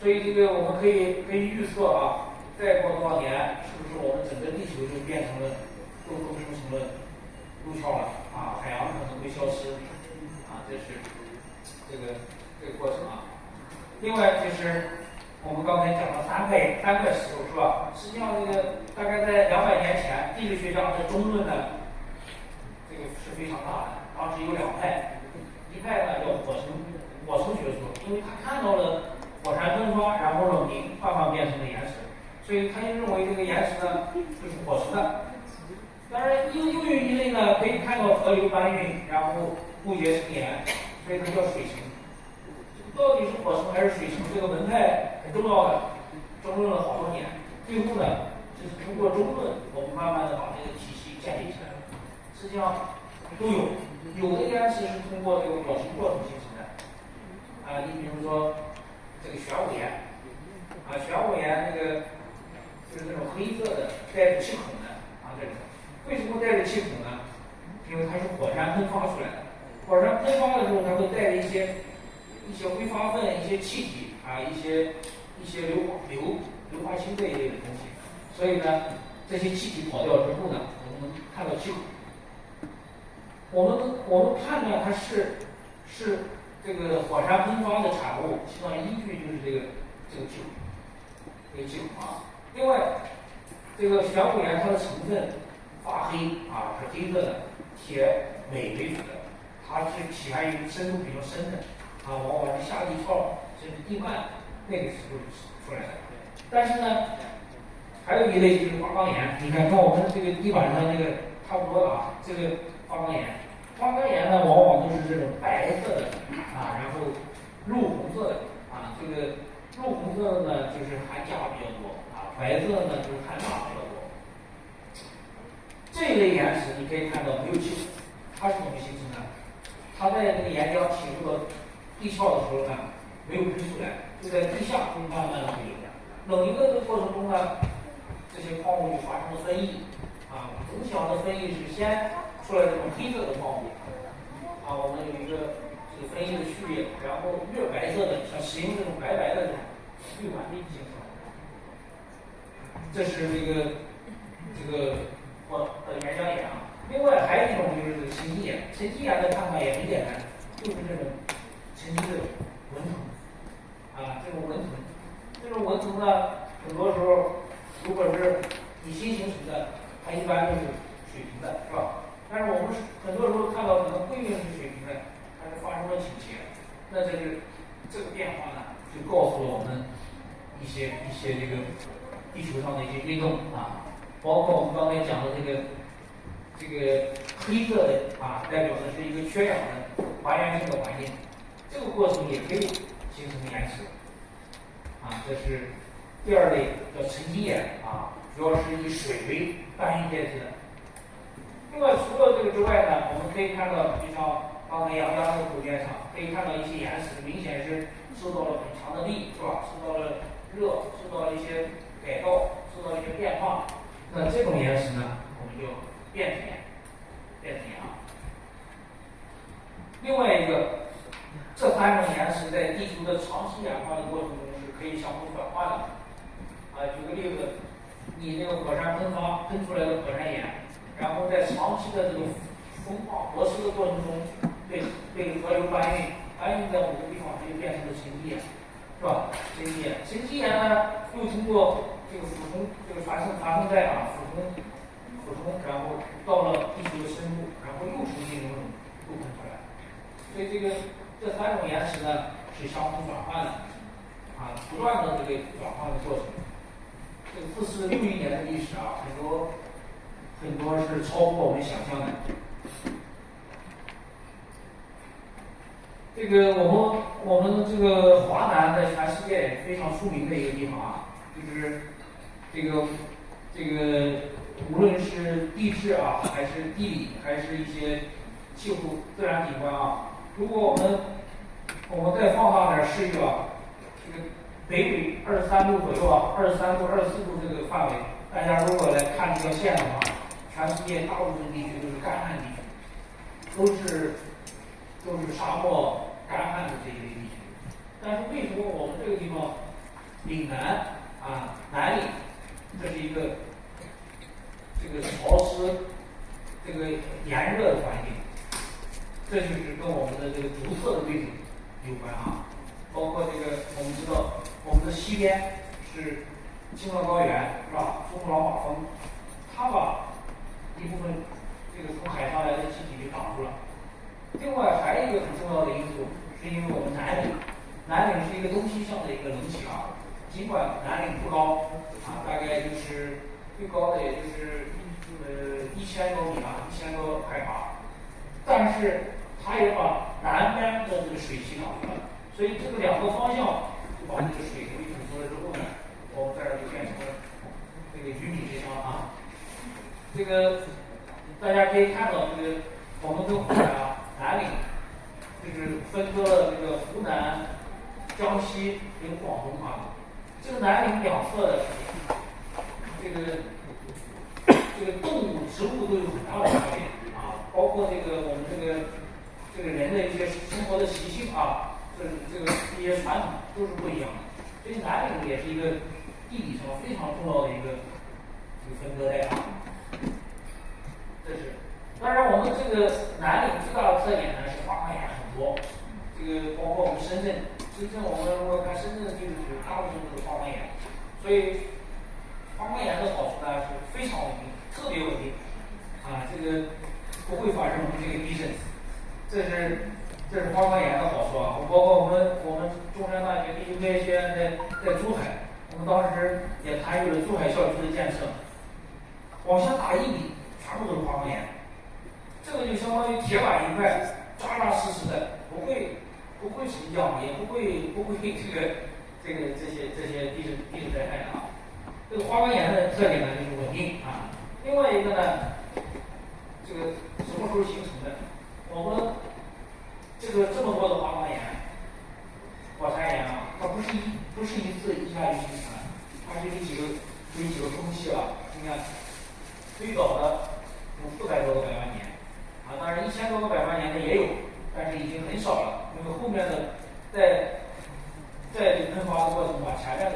所以我们可以预测啊，再过多少年，是不是我们整个地球就变成了都增生成了陆壳了啊？海洋可能会消失啊，这是这个过程啊。另外就是我们刚才讲了三块石头是吧？实际上大概在200年前，地质学家的争论呢，这个是非常大的。当时有2派，一派呢叫火层学说，因为他看到了火山喷发，然后冷凝，慢慢变成了岩石，所以他就认为这个岩石呢就是火成的。当然，又有一类呢可以看到河流搬运，然后固结成岩，所以它叫水层。到底是火层还是水层？这个门派很重要的，争论了好多年。最后呢，就是通过争论，我们慢慢的把这个体系建立起来了。实际上都有的岩石是通过这个表层过程形成的啊，你比如说这个玄武岩啊，玄武岩就是那种黑色的带着气孔的啊，这种为什么带着气孔呢？因为它是火山喷发出来的。火山喷发的时候，它会带着一些挥发分、一些气体啊、一些硫化氢这一类的东西。所以呢，这些气体跑掉之后呢，我们能看到气孔。我们判断它是这个火山喷发的产物，实际上依据就是这个气孔，这个气孔啊。另外，这个玄武岩它的成分发黑啊，是黑色的，铁、镁为主的，它是起源于深度比较深的啊，往往是下地壳甚至地幔那个时候出来的。但是呢，还有一类就是花岗岩，你看跟我们这个地板上这个差不多啊，这个花岗岩。花岗岩呢，往往都是这种白色的啊，然后肉红色的啊，这个肉红色的呢就是含钾比较多啊，白色的呢就是含钠比较多。这一类岩石你可以看到没有气孔，它是怎么形成的？它在这个岩浆侵入到地壳的时候呢，没有喷出来，就在地下慢慢的回流。冷凝的这个过程中呢，这些矿物就发生了分异啊，总体上的分异是先出来这种黑色的矿物啊，我们有一个这个分异的序列，然后越白色的，像石英这种白的这种最晚的一些烧。这是我的原浆眼啊。另外还有一种就是这个沉积眼，沉积眼的看法也很简单，就是这种沉积的纹层啊，这种纹层，这种纹层呢，很多时候如果是以心形成的，它一般都是水平的，是吧？但是我们很多时候看到可能不一定是水平的，它是发生了倾斜，那这个变化呢，就告诉了我们一些这个地球上的一些运动啊，包括我们刚才讲的这个黑色的啊，代表的是一个缺氧的还原性的环境，这个过程也可以形成岩石啊。这是第二类叫沉积岩啊，主要是以水为单一介质的。另外，除了这个之外呢，我们可以看到，就像刚才杨家的图片上，可以看到一些岩石明显是受到了很强的力，是吧？受到了热，受到了一些改造，受到了一些变化。那这种岩石呢，我们就变成岩啊。另外一个，这三种岩石在地球的长期演化的过程中是可以相互转换的。啊，举个例子，你这个火山喷发喷出来的火山岩。然后在长期的这个风化活蚀的过程中，被河流搬运在某个地方，它就变成了沉积岩，是吧？沉积岩呢，又通过这个俯冲，这个传送带啊，俯冲，然后到了地球的深部，然后又重新流喷出来。所以这三种岩石呢是相互转换的，啊，不断的这个转换的过程。这个446亿年的历史啊，很多是超乎我们想象的。这个我们这个华南在全世界非常出名的一个地方啊，就是这个无论是地质啊，还是地理，还是一些气候自然景观啊，如果我们再放大点视域啊，这个北23度左右啊，23度、24度这个范围，大家如果来看这条线的话。全世界大部分地区都是干旱地区，都是沙漠干旱的这一类地区。但是为什么我们这个地方岭南啊南岭，这是一个这个潮湿、这个炎热的环境，这就是跟我们的这个独特的位置有关啊。包括这个我们知道我们的西边是青藏高原，是吧？珠穆朗玛峰，它把一部分这个从海上来的气体给挡住了。另外还有一个很重要的因素，是因为我们南岭是一个东西向的一个冷体啊。尽管南岭不高啊，大概就是最高的也就是1000多米啊，1000多海拔，但是它也把南边的这个水汽挡住了。所以这个两个方向就把这个水给堵住了之后呢，我们这儿就变成了这个鱼米之乡啊。这个大家可以看到，这个我们跟湖南岭就是分割了这个湖南、江西跟广东啊。这个南岭两侧的这个动物、植物都有很大的差别啊，包括这个我们这个人的一些生活的习性啊，一些传统都是不一样的。所以南岭也是一个地理上非常重要的一个分割带啊。这是，当然我们这个南岭最大的特点呢是花岗岩很多，这个包括我们深圳我们如果看深圳的地质图，大部分都是花岗岩，所以花岗岩的好处呢是非常稳定，特别稳定，啊，这个不会发生这个地震，这是花岗岩的好处啊。包括我们中山大学地质科学学院在珠海，我们当时也参与了珠海校区的建设，往下打1米。全部都是花岗岩，这个就相当于铁板一块，扎扎实实的，不会沉降，也不会这些地质灾害啊。这个花岗岩的特点呢就是稳定啊。另外一个呢，这个什么时候形成的？我们这么多的花岗岩、火山岩啊，它不是一次一下就形成的，它是有几个空隙啊。你看，最早的有400多个百万年，啊，当然1000多个百万年的也有，但是已经很少了，因为后面的在这个喷发的过程把前面的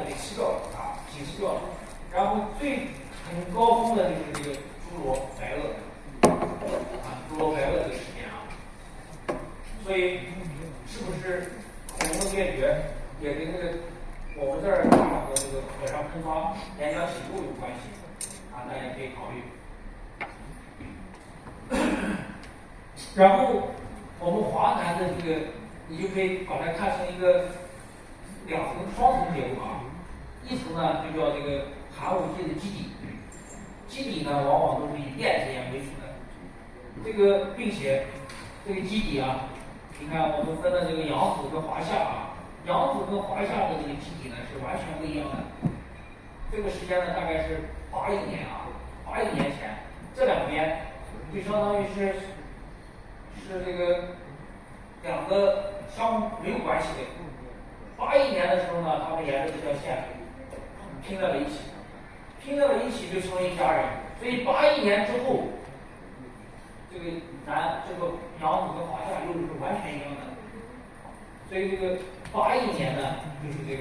然后我们华南的这个，你就可以把它看成一个双层结构啊。一层呢就叫这个寒武纪的基底，基底呢往往都是以电子岩为主的。这个并且这个基底啊，你看我们分的这个扬子跟华夏啊，扬子跟华夏的这个基底呢是完全不一样的。这个时间呢大概是8亿年啊，8亿年前，这两边就相当于是这个两个没有关系的。8亿年的时候呢，他们沿着这条线拼在了一起，就成为一家人。所以8亿年之后，这个扬子跟华夏又是完全一样的。所以这个8亿年呢，就是这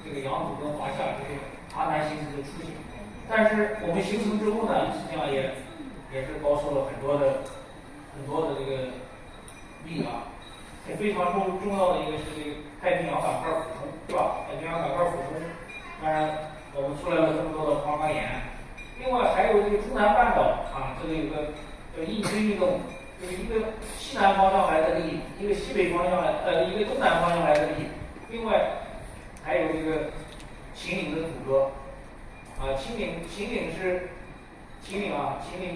个扬子跟华夏这个华南形成的雏形。但是我们形成之后呢，实际上也是遭受了很多的这个力啊。也非常重要的一个是这个太平洋板块俯冲，是吧？太平洋板块俯冲，当然我们出来了这么多的花岗岩。另外还有这个中南半岛啊，这里有个叫印推运动，就是一个西南方向来的力，一个西北方向一个东南方向来的力。另外还有这个秦岭的阻隔啊，秦岭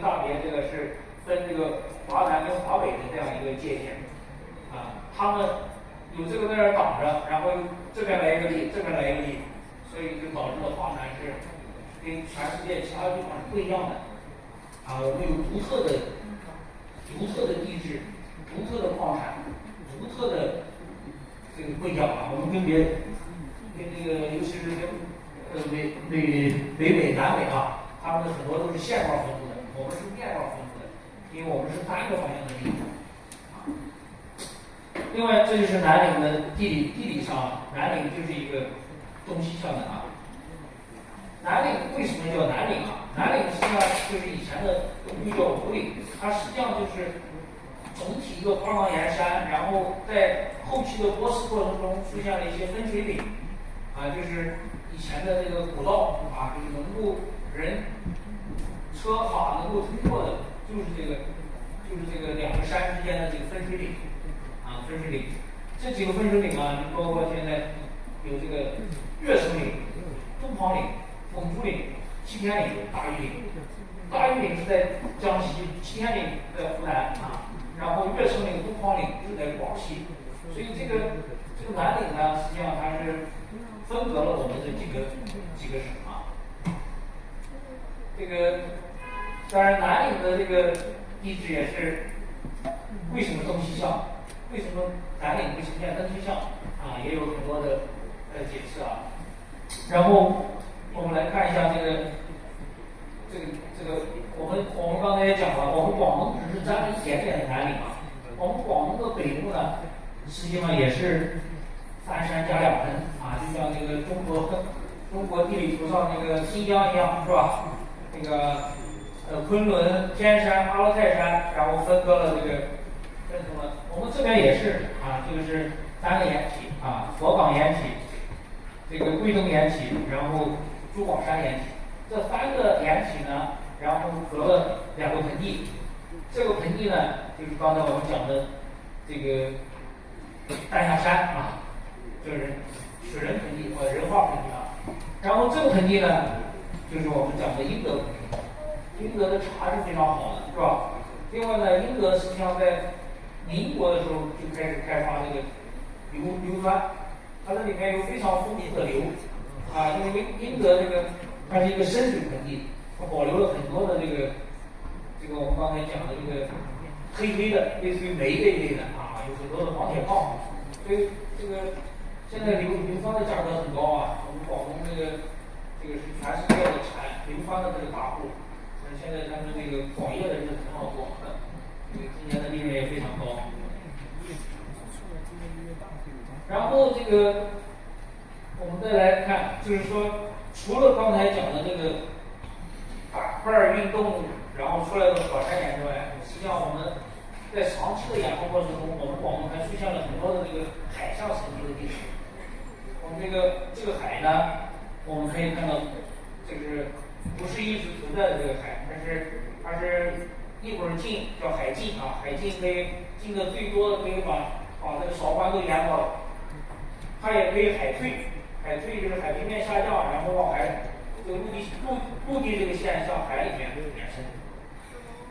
大别这个是分这个华南跟华北的这样一个界限。他们有这个在这儿挡着，然后这边来一个力，这边来一个力，所以就导致了华南是跟全世界其他地方是不一样的。我们有独特的地质、独特的矿产、独特的这个不一样啊。我们跟这个，尤其是跟北美、南美啊，他们很多都是线状分布的，我们是面状分布的，因为我们是单个方向的力。另外，这就是南岭的地理上，南岭就是一个东西向的啊。南岭为什么叫南岭啊？南岭实际上就是以前的东部叫五岭，它实际上就是总体一个花岗岩山，然后在后期的剥蚀过程中出现了一些分水岭，就是以前的这个古道啊，就是能够车马能够通过的，就是这个两个山之间的这个分水岭。分水岭，这几个分水岭啊，就包括现在有这个岳城岭、东庞岭、蒙古岭、七天岭、大庾岭。大庾岭是在江西，七天岭在湖南啊，然后岳城岭、东庞岭是在广西。所以这个南岭呢，实际上它是分隔了我们的几个省啊。当然南岭的这个地质也是为什么东西向？为什么南岭会呈现灯西向啊？也有很多的解释啊。然后我们来看一下这个，我们刚才也讲了，我们广东只是沾了一点点的南岭啊。我们广东的北部呢，实际上也是3山加2盆啊，就像那个中国地理图上那个新疆一样，是吧？那个昆仑、天山、阿勒泰山，然后分割了这个。我们这边也是啊，这个是3个岩体啊，佛冈岩体，这个桂登岩体，然后珠广山岩体。这3个岩体呢，然后隔了2个盆地。这个盆地呢，就是刚才我们讲的这个丹霞山啊，就是水人盆地或者人化盆地啊。然后这个盆地呢，就是我们讲的英德盆地。英德的茶是非常好的，是吧？另外呢，英德实际上在民国的时候就开始开发这个硫酸，它这里面有非常丰富的硫啊，因为英德它是一个深水盆地，它保留了很多的这个我们刚才讲的这个黑的类似于煤这一类的啊，有很多的黄铁矿，所以现在硫酸的价格很高啊，我们广东这个是全世界的产硫酸的这个大户，现在他们这个广业的是很好做的。今年的利润也非常高。然后我们再来看，就是说，除了刚才讲的这个板块运动，然后出来的火山岩之外，实际上我们在长期的演化过程中，我们广东还出现了很多的这个海上沉积的地质。我们这个海呢，我们可以看到，不是一直存在的这个海，它是一会儿进叫海进啊，海进可以进的最多的可以把这个韶关都淹没了。它也可以海退，海退就是海平面下降，然后往海这个陆地这个线向海里面延伸。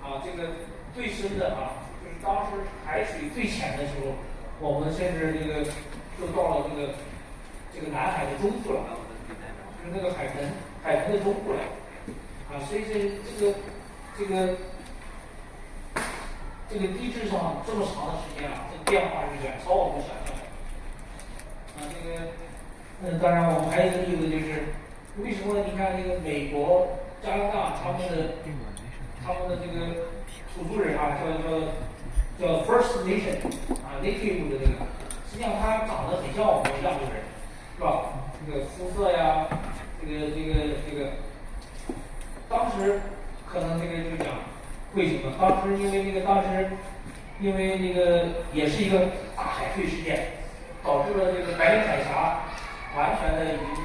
啊，这个最深的啊，就是当时海水最浅的时候，我们甚至这个就到了这个南海的中部了，就是那个海豚的中部了。啊，所以这个地质上这么长的时间啊，这个变化是远超我们想象的。当然我们还有一个例子就是，为什么你看这个美国、加拿大他们的这个土著人啊，叫 First Nation 啊 ，Native 的这个，实际上他长得很像我们亚洲人，是吧？这个肤色呀，这个，当时可能这个就讲为什么？当时因为这个也是一个大海退事件，导致了这个白令海峡完全的已经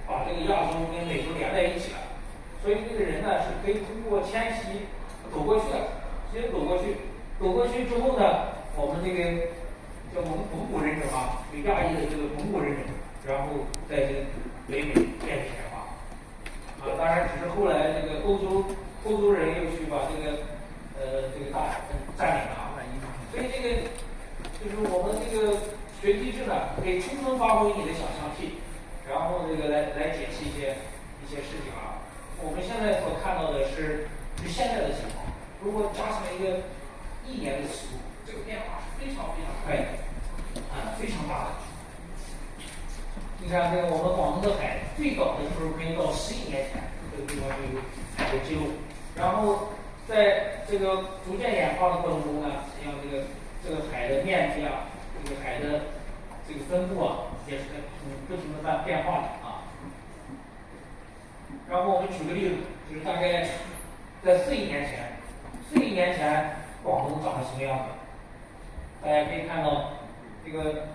把这个亚洲跟美洲连在一起了，所以这个人呢是可以通过迁徙走过去的，直接走过去之后呢，我们这个叫蒙古人种啊，有亚裔的这个蒙古人种，然后在这个北美建立开发。啊，当然只是后来这个欧洲人又去把这个大海占领了啊，所以这个就是我们这个学地质呢，可以充分发挥你的想象力，然后这个来解析一些事情啊。我们现在所看到的是现在的情况，如果加上一个1年的尺度，这个变化是非常非常快的，啊，非常大的。你看这个我们广东的海，最早的时候可以到10亿年前，这个地方就有海的记录。然后在这个逐渐演化的过程中呢，实际上这个海的面积啊，这个海的这个分布啊，也是在不停的变化的啊。然后我们举个例子，就是大概在4亿年前，广东长得什么样子？大家可以看到这个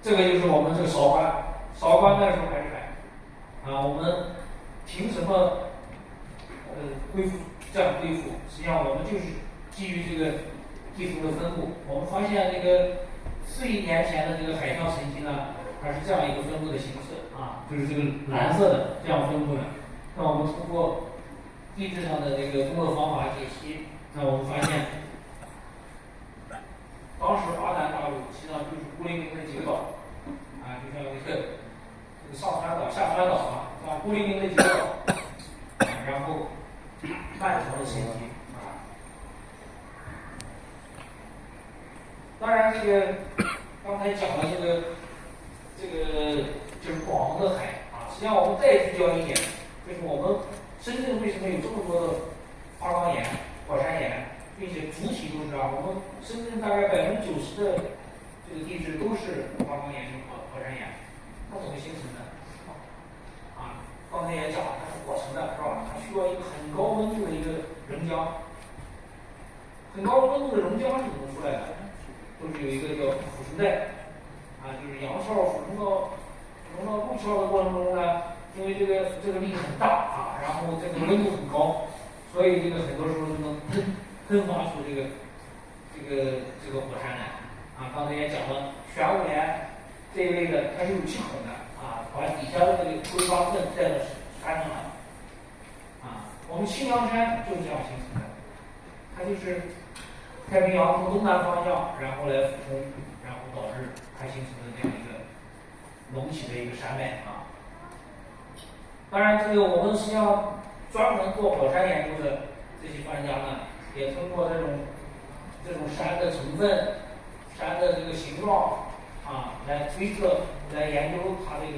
就是我们这个韶关那时候还是海啊。我们凭什么恢复这样恢复？实际上我们就是基于这个地图的分布，我们发现这个4亿年前的这个海象沉积呢，它是这样一个分布的形式啊，就是这个蓝色的这样分布的。那我们通过地质上的这个工作方法解析，那我们发现，当时阿南大陆实际上就是孤零零的几个岛啊，就像这个上川岛、下川岛啊，像孤零零的几个岛，然后漫长的沉积啊。当然，这个刚才讲的这个就是广东的海啊，实际上我们再聚焦一点，就是我们深圳为什么有这么多的花岗岩、火山岩，并且主体都是啊，我们深圳大概90%的这个地质都是花岗岩跟火山岩，它怎么形成的？啊，刚才也讲了，它是火成的，是吧？它需要一个很高温度的一个熔浆，很高温度的熔浆是怎么出来的？就是有一个叫俯冲带，啊，就是洋鞘俯冲到陆鞘的过程中呢，因为这个力很大啊，然后这个温度很高，所以这个很多时候就能喷发出这个火山来啊。刚才也讲了，玄武岩这一类的它是有气孔的啊，把底下的这个挥发分带到山上来啊。我们青羊山就是这样形成的，它就是太平洋从东南方向，然后来俯冲，然后导致它形成的这样一个隆起的一个山脉啊。当然，这个我们实际上专门做火山研究的这些专家呢，也通过这种山的成分、山的这个形状啊，来推测、来研究它这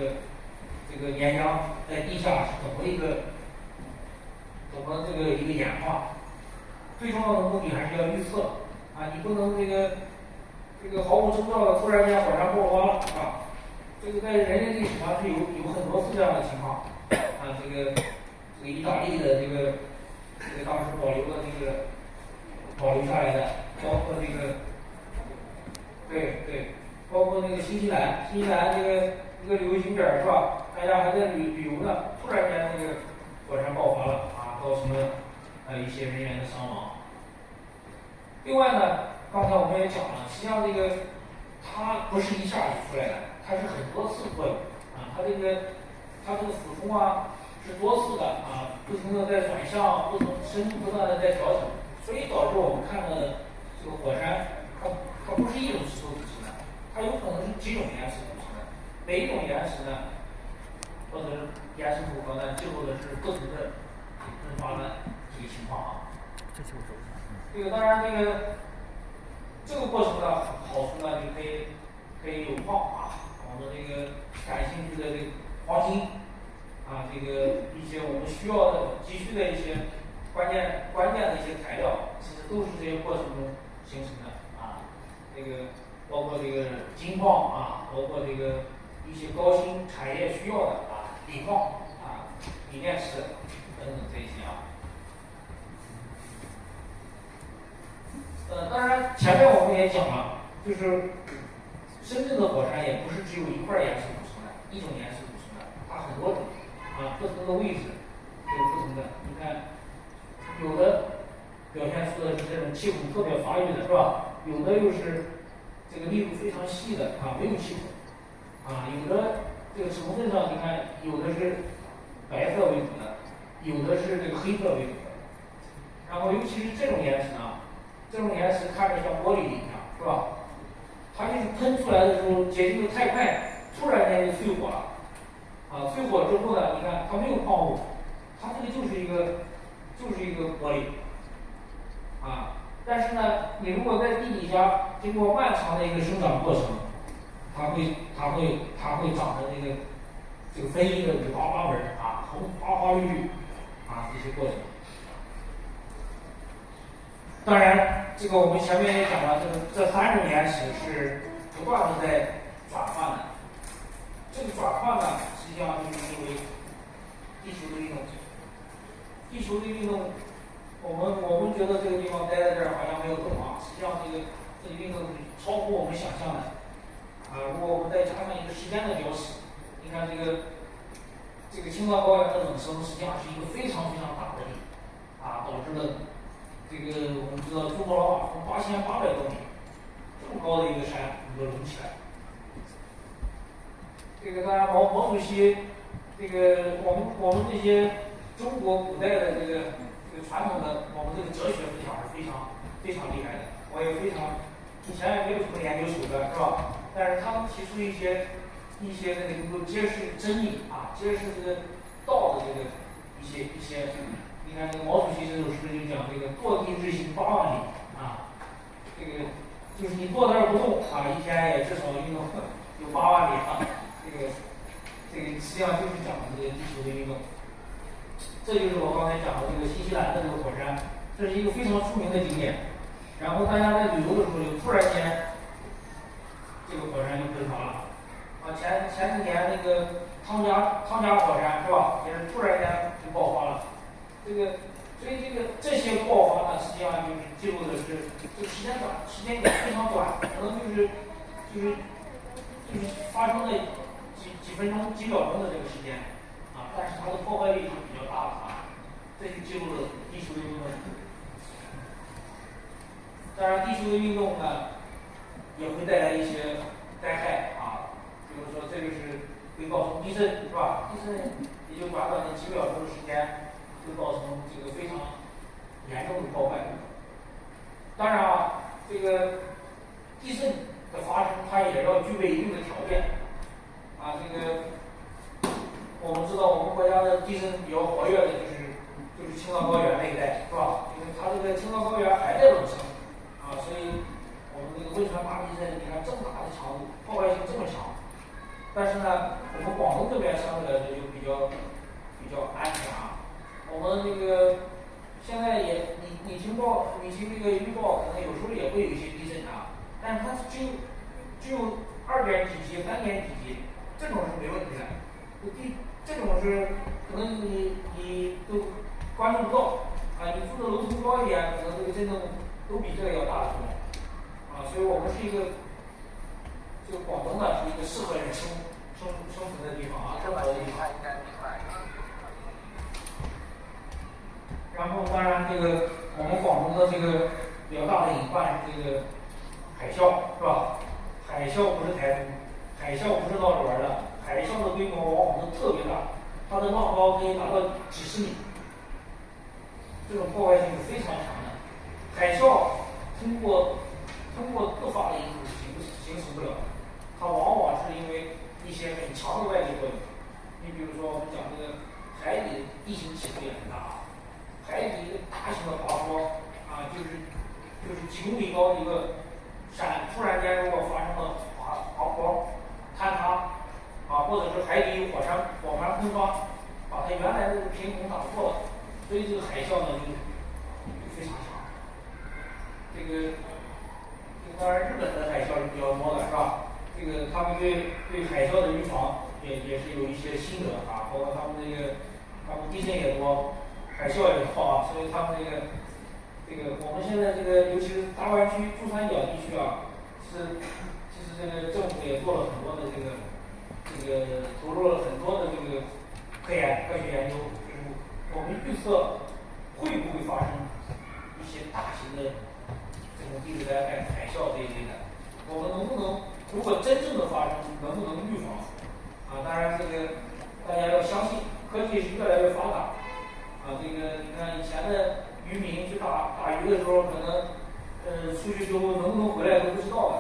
个岩浆在地下是怎么一个演化。最重要的目的还是要预测啊，你不能这个毫无征兆的突然间火山爆发了啊。这个在人类历史上是有很多次这样的情况啊。这个意大利的这个当时保留下来的，包括包括那个新西兰这个一个旅游景点是吧？大家还在旅游呢，突然间那个火山爆发了啊，造成了还有一些人员的伤亡。另外呢，刚才我们也讲了，实际上这个它不是一下就出来的，它是很多次作用啊，它这个俯冲啊是多次的啊，不停的在转向，深度不断的在调整，所以导致我们看到的这个火山，它不是一种石头组成的，它有可能是几种岩石组成的，每一种岩石呢，或者是岩石组合呢，记录的是不同的喷发的这个情况啊。这个当然这个过程的好处呢，就可以有矿啊，我们这个感兴趣的这个黄金啊，这个一些我们需要的急需的一些关键的一些材料，其实都是这些过程中形成的啊。这个包括这个金矿啊，包括这个一些高新产业需要的啊，锂矿啊、锂电池等等这些啊。当然前面我们也讲了，就是深圳的火山也不是只有一块岩石组成的，一种岩石组成的，它很多种啊，不同的位置有不同的。你看，有的表现出的是这种气孔特别发育的，是吧？有的又是这个密度非常细的啊，没有气孔啊。有的这个成分上，你看有的是白色为主的，有的是这个黑色为主的。然后尤其是这种岩石呢，这种岩石看着像玻璃一样，是吧？它就是喷出来的时候结晶的太快，突然间就淬火了，啊，淬火之后呢，你看它没有矿物，它这个就是一个玻璃，啊，但是呢，你如果在地底下经过漫长的一个生长过程，它会长成这个分异的五花八门啊，花花绿绿啊这些过程。当然，这个我们前面也讲了，这三种岩石是不断的在转换的。这个转换呢，实际上就是因为地球的运动。地球的运动，我们觉得这个地方待在这儿好像没有动啊，实际上这个运动是超乎我们想象的。啊，如果我们再加上一个时间的流逝，你看这个青藏高原的冷升，实际上是一个非常非常大的力，啊，导致了。这个我们知道，珠穆朗玛峰8800多米，这么高的一个山能够隆起来。这个当然，毛主席，这个我们这些中国古代的这个传统的我们这个哲学思想是非常非常厉害的。我也非常以前也没有什么研究手段，是吧？但是他们提出一些那个能够揭示真理啊，揭示这个道的这个一些。你看，这个毛主席这首诗就讲这个坐地日行8万里啊，这个就是你坐那儿不动啊，一天也至少运动有8万里啊。这个实际上就是讲的这个地球的运动。这就是我刚才讲的这个新西兰的这个火山，这是一个非常出名的景点。然后大家在旅游的时候，就突然间这个火山就喷发了啊。前几年那个汤加火山是吧，也是突然间就爆发了。所以这些爆发呢，实际上就是记录的是这个时间点非常短，可能就是发生了几分钟、几秒钟的这个时间啊，但是它的破坏力是比较大的啊，这就记录了地球的运动。当然，地球的运动呢，也会带来一些灾害啊，比如说这个是会造成地震，是吧？地震也就短短的几秒钟的时间。会造成这个非常严重的破坏。当然啊，这个地震的发生，它也要具备一定的条件。啊，这个我们知道，我们国家的地震比较活跃的就是青藏高原那一带，是吧？因为它这个青藏高原还在冷升，啊，所以我们这个汶川大地震，你看这么大的强度，破坏性这么强。但是呢，我们广东这边相对来说就比较安全啊。我们这个现在也，你听这个预报，可能有时候也会有一些地震啊，但是它只有2点几级、3点几级，这种是没问题的。这种是可能你都关注不到啊，你住的楼层高一点，可能这个震动都比这个要大得多啊，所以我们是一个这个广东呢是一个适合人生存的地方啊，生活的地方。然后呢，当然这个我们广东的这个比较大的隐患是这个海啸，是吧？海啸不是台风，海啸不是闹着玩的，海啸的规模往往都特别大，它的浪高可以达到几十米，这种破坏性是非常强的。海啸通过自发的因素形成不了，它往往是因为一些很强的外力作用。你比如说我们讲这个海底地形起伏也很大，海底一个大型的滑坡啊，就是几公里高的一个山，突然间如果发生了滑坡坍塌啊，或者是海底有火山喷发，把它原来的平衡打破了，所以这个海啸呢就非常强。这个当然日本的海啸是比较多的，是吧？这个他们对海啸的预防也是有一些心得啊，包括他们地震也多，海啸也多啊，所以他们我们现在尤其是大湾区珠三角地区啊，其实这个政府也做了很多的投入了很多的科学研究，就是我们预测会不会发生一些大型的这种地质灾害、海啸这一类的，我们能不能如果真正的发生，能不能预防？啊，当然大家要相信，科技是越来越发达。啊，你看以前的渔民去打鱼的时候，可能出去之后能不能回来都不知道的。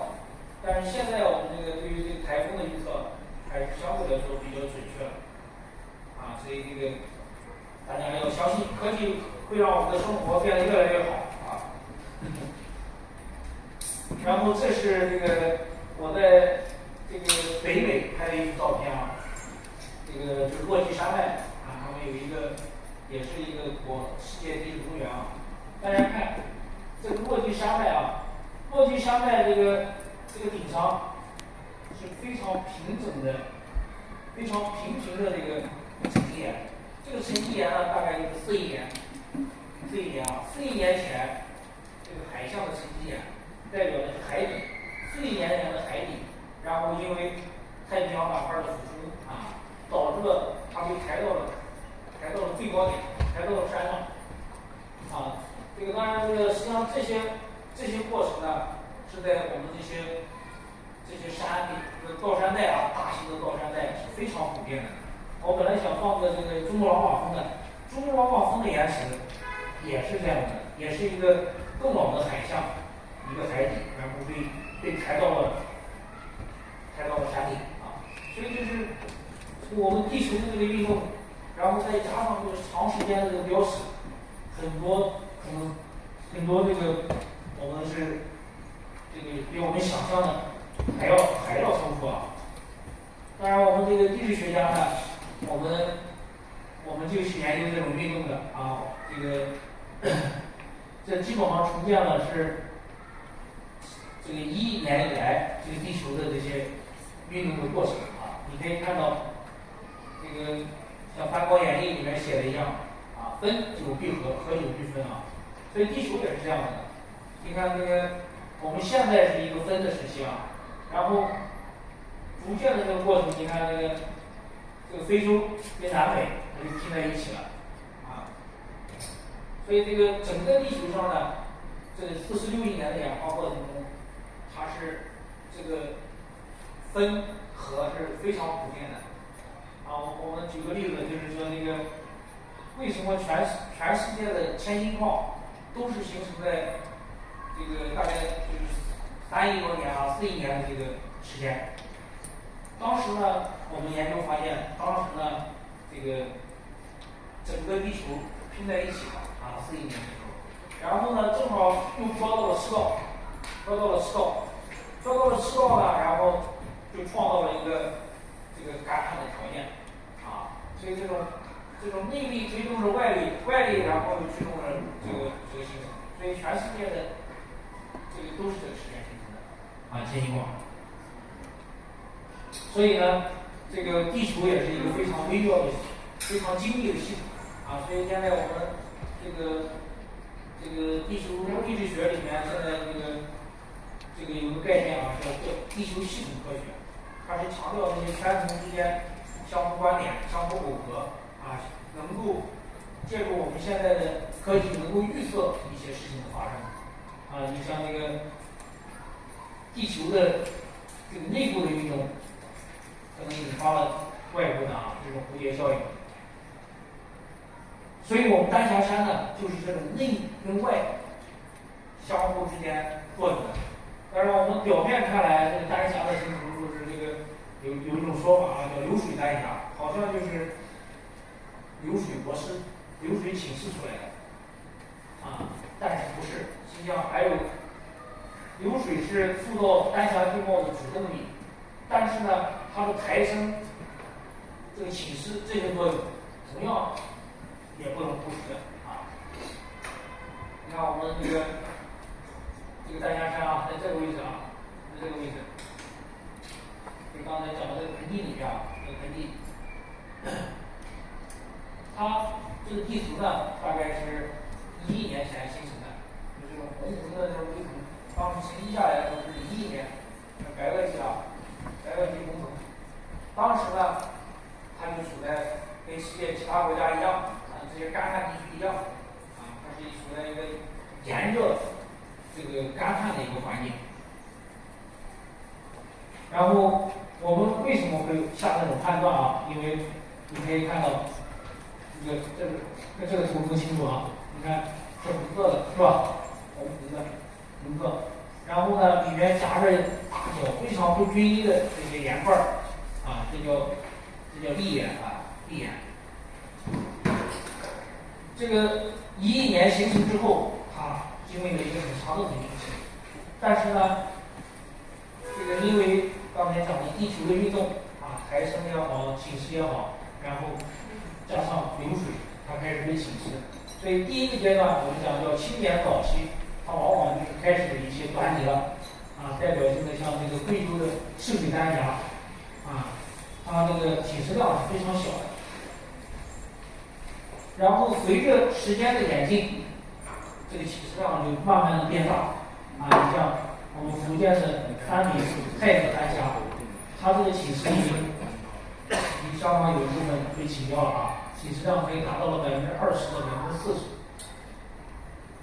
但是现在我们对于这个台风的预测还是相对来说比较准确的。啊，所以大家要相信，科技会让我们的生活变得越来越好啊。然后这是我在北美拍的一幅照片啊，就是落基山脉啊，他们有也是一个世界地质公园啊。大家看这个落基山脉啊，落基山脉这个顶上是非常平整的、非常平平的沉积岩。这个沉积岩呢，大概就是4亿年，4亿年前这个海象的沉积岩，代表的是海底，4亿年前的海底，然后因为太平洋板块的俯冲啊，导致了它被抬到了最高点，抬到了山上啊。当然实际上这些过程呢，是在我们这些山里，造山带啊，大型的造山带是非常普遍的。我本来想放个珠穆朗玛峰的，珠穆朗玛峰的岩石也是这样的，也是一个更老的海象，一个海底，然后被抬到了山顶啊。所以就是我们地球的运动，然后再加上长时间的标识，很多我们是比我们想象的还要丰富啊。当然，我们地质学家呢，我们就是研究这种运动的啊。这基本上重建了是1亿年以来地球的这些运动的过程啊。你可以看到像《三国演义》里面写的一样啊，分久必合，合久必分啊。所以地球也是这样的。你看我们现在是一个分的时期啊，然后逐渐的这个过程，你看非洲跟南美它就拼在一起了啊。所以整个地球上呢，这46亿年的演化过程中，它是分合是非常普遍的啊。我们举个例子，就是说为什么全世界的千斤矿都是形成在大概3亿多年啊4亿年的时间？当时呢，我们研究发现，当时呢整个地球拼在一起了啊，4亿年的时候，然后呢正好又飘到了赤道，呢，然后就创造了一个干旱的条件啊。所以这种内力推动着外力，然后又驱动了形成，所以全世界的都是这个时间形成的啊，千斤矿。所以呢，地球也是一个非常微妙的、非常精密的系统啊。所以现在我们地球地质学里面现在有个概念啊，叫地球系统科学，它是强调这些圈层之间相互关联、相互耦合啊，能够借助我们现在的科科技能够预测一些事情的发生。啊，你像这个地球的这个内部的运动，可能引发了外部的这种蝴蝶效应。所以我们丹霞山呢，就是这种内跟外相互之间作用的。当然，我们表面看来，这个丹霞的形成就是这个有一种说法叫流水丹霞，好像就是流水博士、流水请示出来的但是不是，实际上还有流水是塑造丹霞地貌的主动力，但是呢，它的抬升、这个请示这些作用，同样也不能忽视的你看我们这个丹霞山在这个位置在这个位置，就刚才讲的这个盆地里面这个盆地，它这个地图呢，大概是11年前形成的，就这种红红的这种地图，当时形成下来的时候是11年，白垩纪工程。当时呢，它就处在跟世界其他国家一样这些干旱地区一样它是处在一个炎热这个干旱的一个环境。然后我们为什么会下这种判断因为你可以看到这个图更清楚你看是红色的是吧？红色，然后呢里面夹着大小非常不均匀的这些岩块这叫砾岩砾岩。这个11年形成之后，它经历了一个很长的稳定期，但是呢，这个因为刚才讲的地球的运动抬升也好，侵蚀也好，然后加上流水，它开始被侵蚀。所以第一个阶段我们讲叫青年早期，它往往就是开始一些端倪了代表性的像这个贵州的圣水丹霞它这个侵蚀量是非常小的。然后随着时间的演进，这个侵蚀量就慢慢的变大你像我们福建的三明太子丹霞，它这个侵蚀已经相当有一部分被侵掉了侵蚀量可以达到了20%到40%。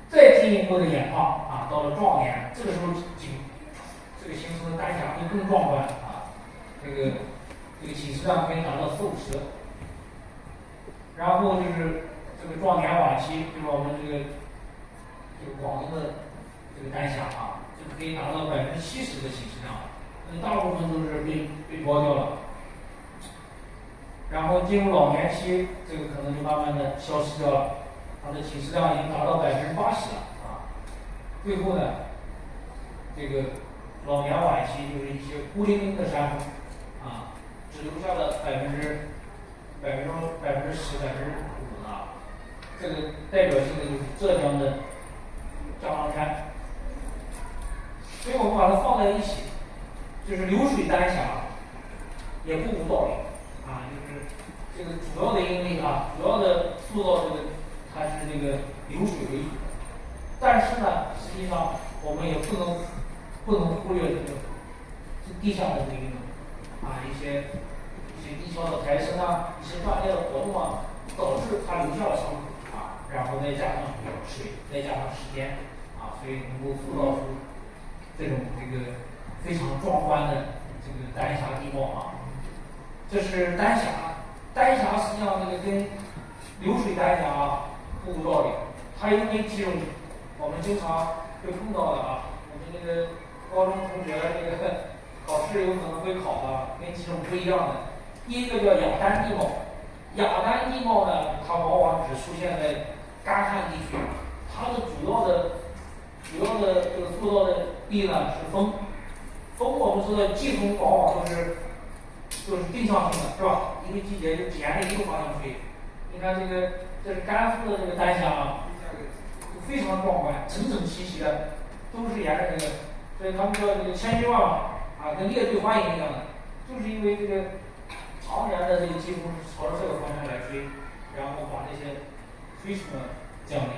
再进一步的演化到了壮年，这个时候这个形成的丹霞会更壮观这个侵蚀量可以达到40-50%。然后就是这个壮年晚期，就是我们这个广东的这个丹霞就可以达到70%的侵蚀量，大部分都是被剥掉了。然后进入老年期，这个可能就慢慢的消失掉了，它的侵蚀量已经达到80%了最后呢，这个老年晚期就是一些孤零零的山峰只留下了10%-15%这个代表性的就是浙江的江郎山。所以我们把它放在一起，就是流水丹霞也不无道理就是这个主要的因为主要的塑造这个它是这个流水为主，但是呢，实际上我们也不能忽略这个地下的这个运动一些地壳的抬升一些断裂的活动导致它留下了伤口然后再加上水，再加上时间所以能够塑造出这种非常壮观的这个丹霞地貌这是丹霞，丹霞实际上这个跟流水丹霞不无道理，它因为几种我们经常会碰到的我们这个高中同学这个考试有可能会考的跟几种不一样的。第一个叫雅丹地貌，雅丹地貌呢，它往往只出现在干旱地区，它的主要的这个塑造的力呢是风。风我们说的季风往往都是定向性的，是吧？一个季节就只沿着一个方向吹。你看这是甘肃的这个丹霞就非常壮观，整整齐齐的，都是沿着这个，所以他们叫这个千军万马跟列队欢迎一样的，就是因为这个常年的这个季风是朝着这个方向来吹，然后把这些吹出了这样的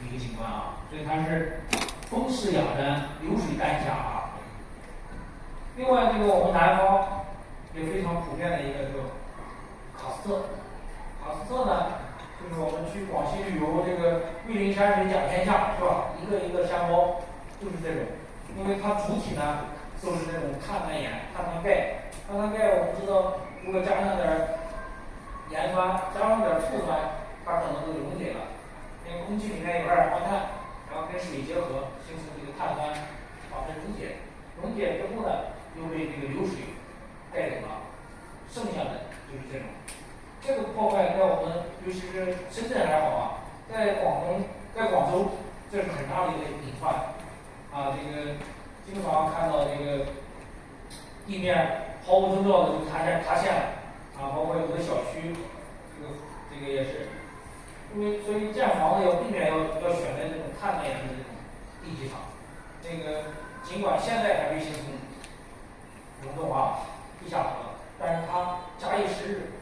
一个景观所以它是风势雅丹，流水丹霞另外，这个我们南方也非常普遍的一个叫喀斯特。喀斯特呢，就是我们去广西旅游，这个桂林山水甲天下是吧？一个一个山包就是这种，因为它主体呢都是那种碳酸盐、碳酸钙。碳酸钙我们知道，如果加上点盐酸，加上点醋酸，它可能就溶解了。因为空气里面有二氧化碳，然后跟水结合，形成这个碳酸，把它溶解。溶解之后呢，又被这个流水带走了，剩下的就是这种。这个破坏在我们，尤其是深圳还好啊，在广州，这是很大的一个隐患啊。这个经常看到这个地面毫无征兆的就塌陷了啊，包括有的小区，这个也是，所以建房子要避免要选择这种碳酸盐的这种地基场。这个尽管现在还没形成溶洞啊、地下河，但是它假以时日，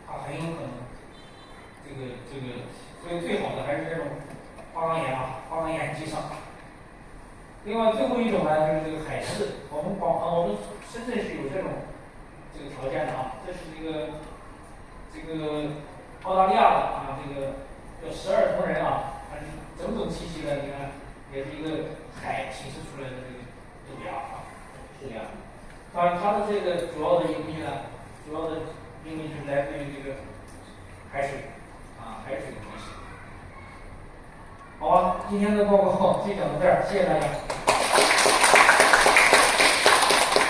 它很有可能所以最好的还是这种花岗岩基上。另外最后一种呢，就是这个海刺。我们深圳是有这个条件的啊，这是这个澳大利亚的啊，这个叫12铜人啊，它是整整齐齐的，你看也是一个海显示出来的这个豆芽啊，是这样。它的这个主要的隐秘呢，就是来自于这个海水啊，海水的关系。好吧，今天的报告就讲到这儿，谢谢大家。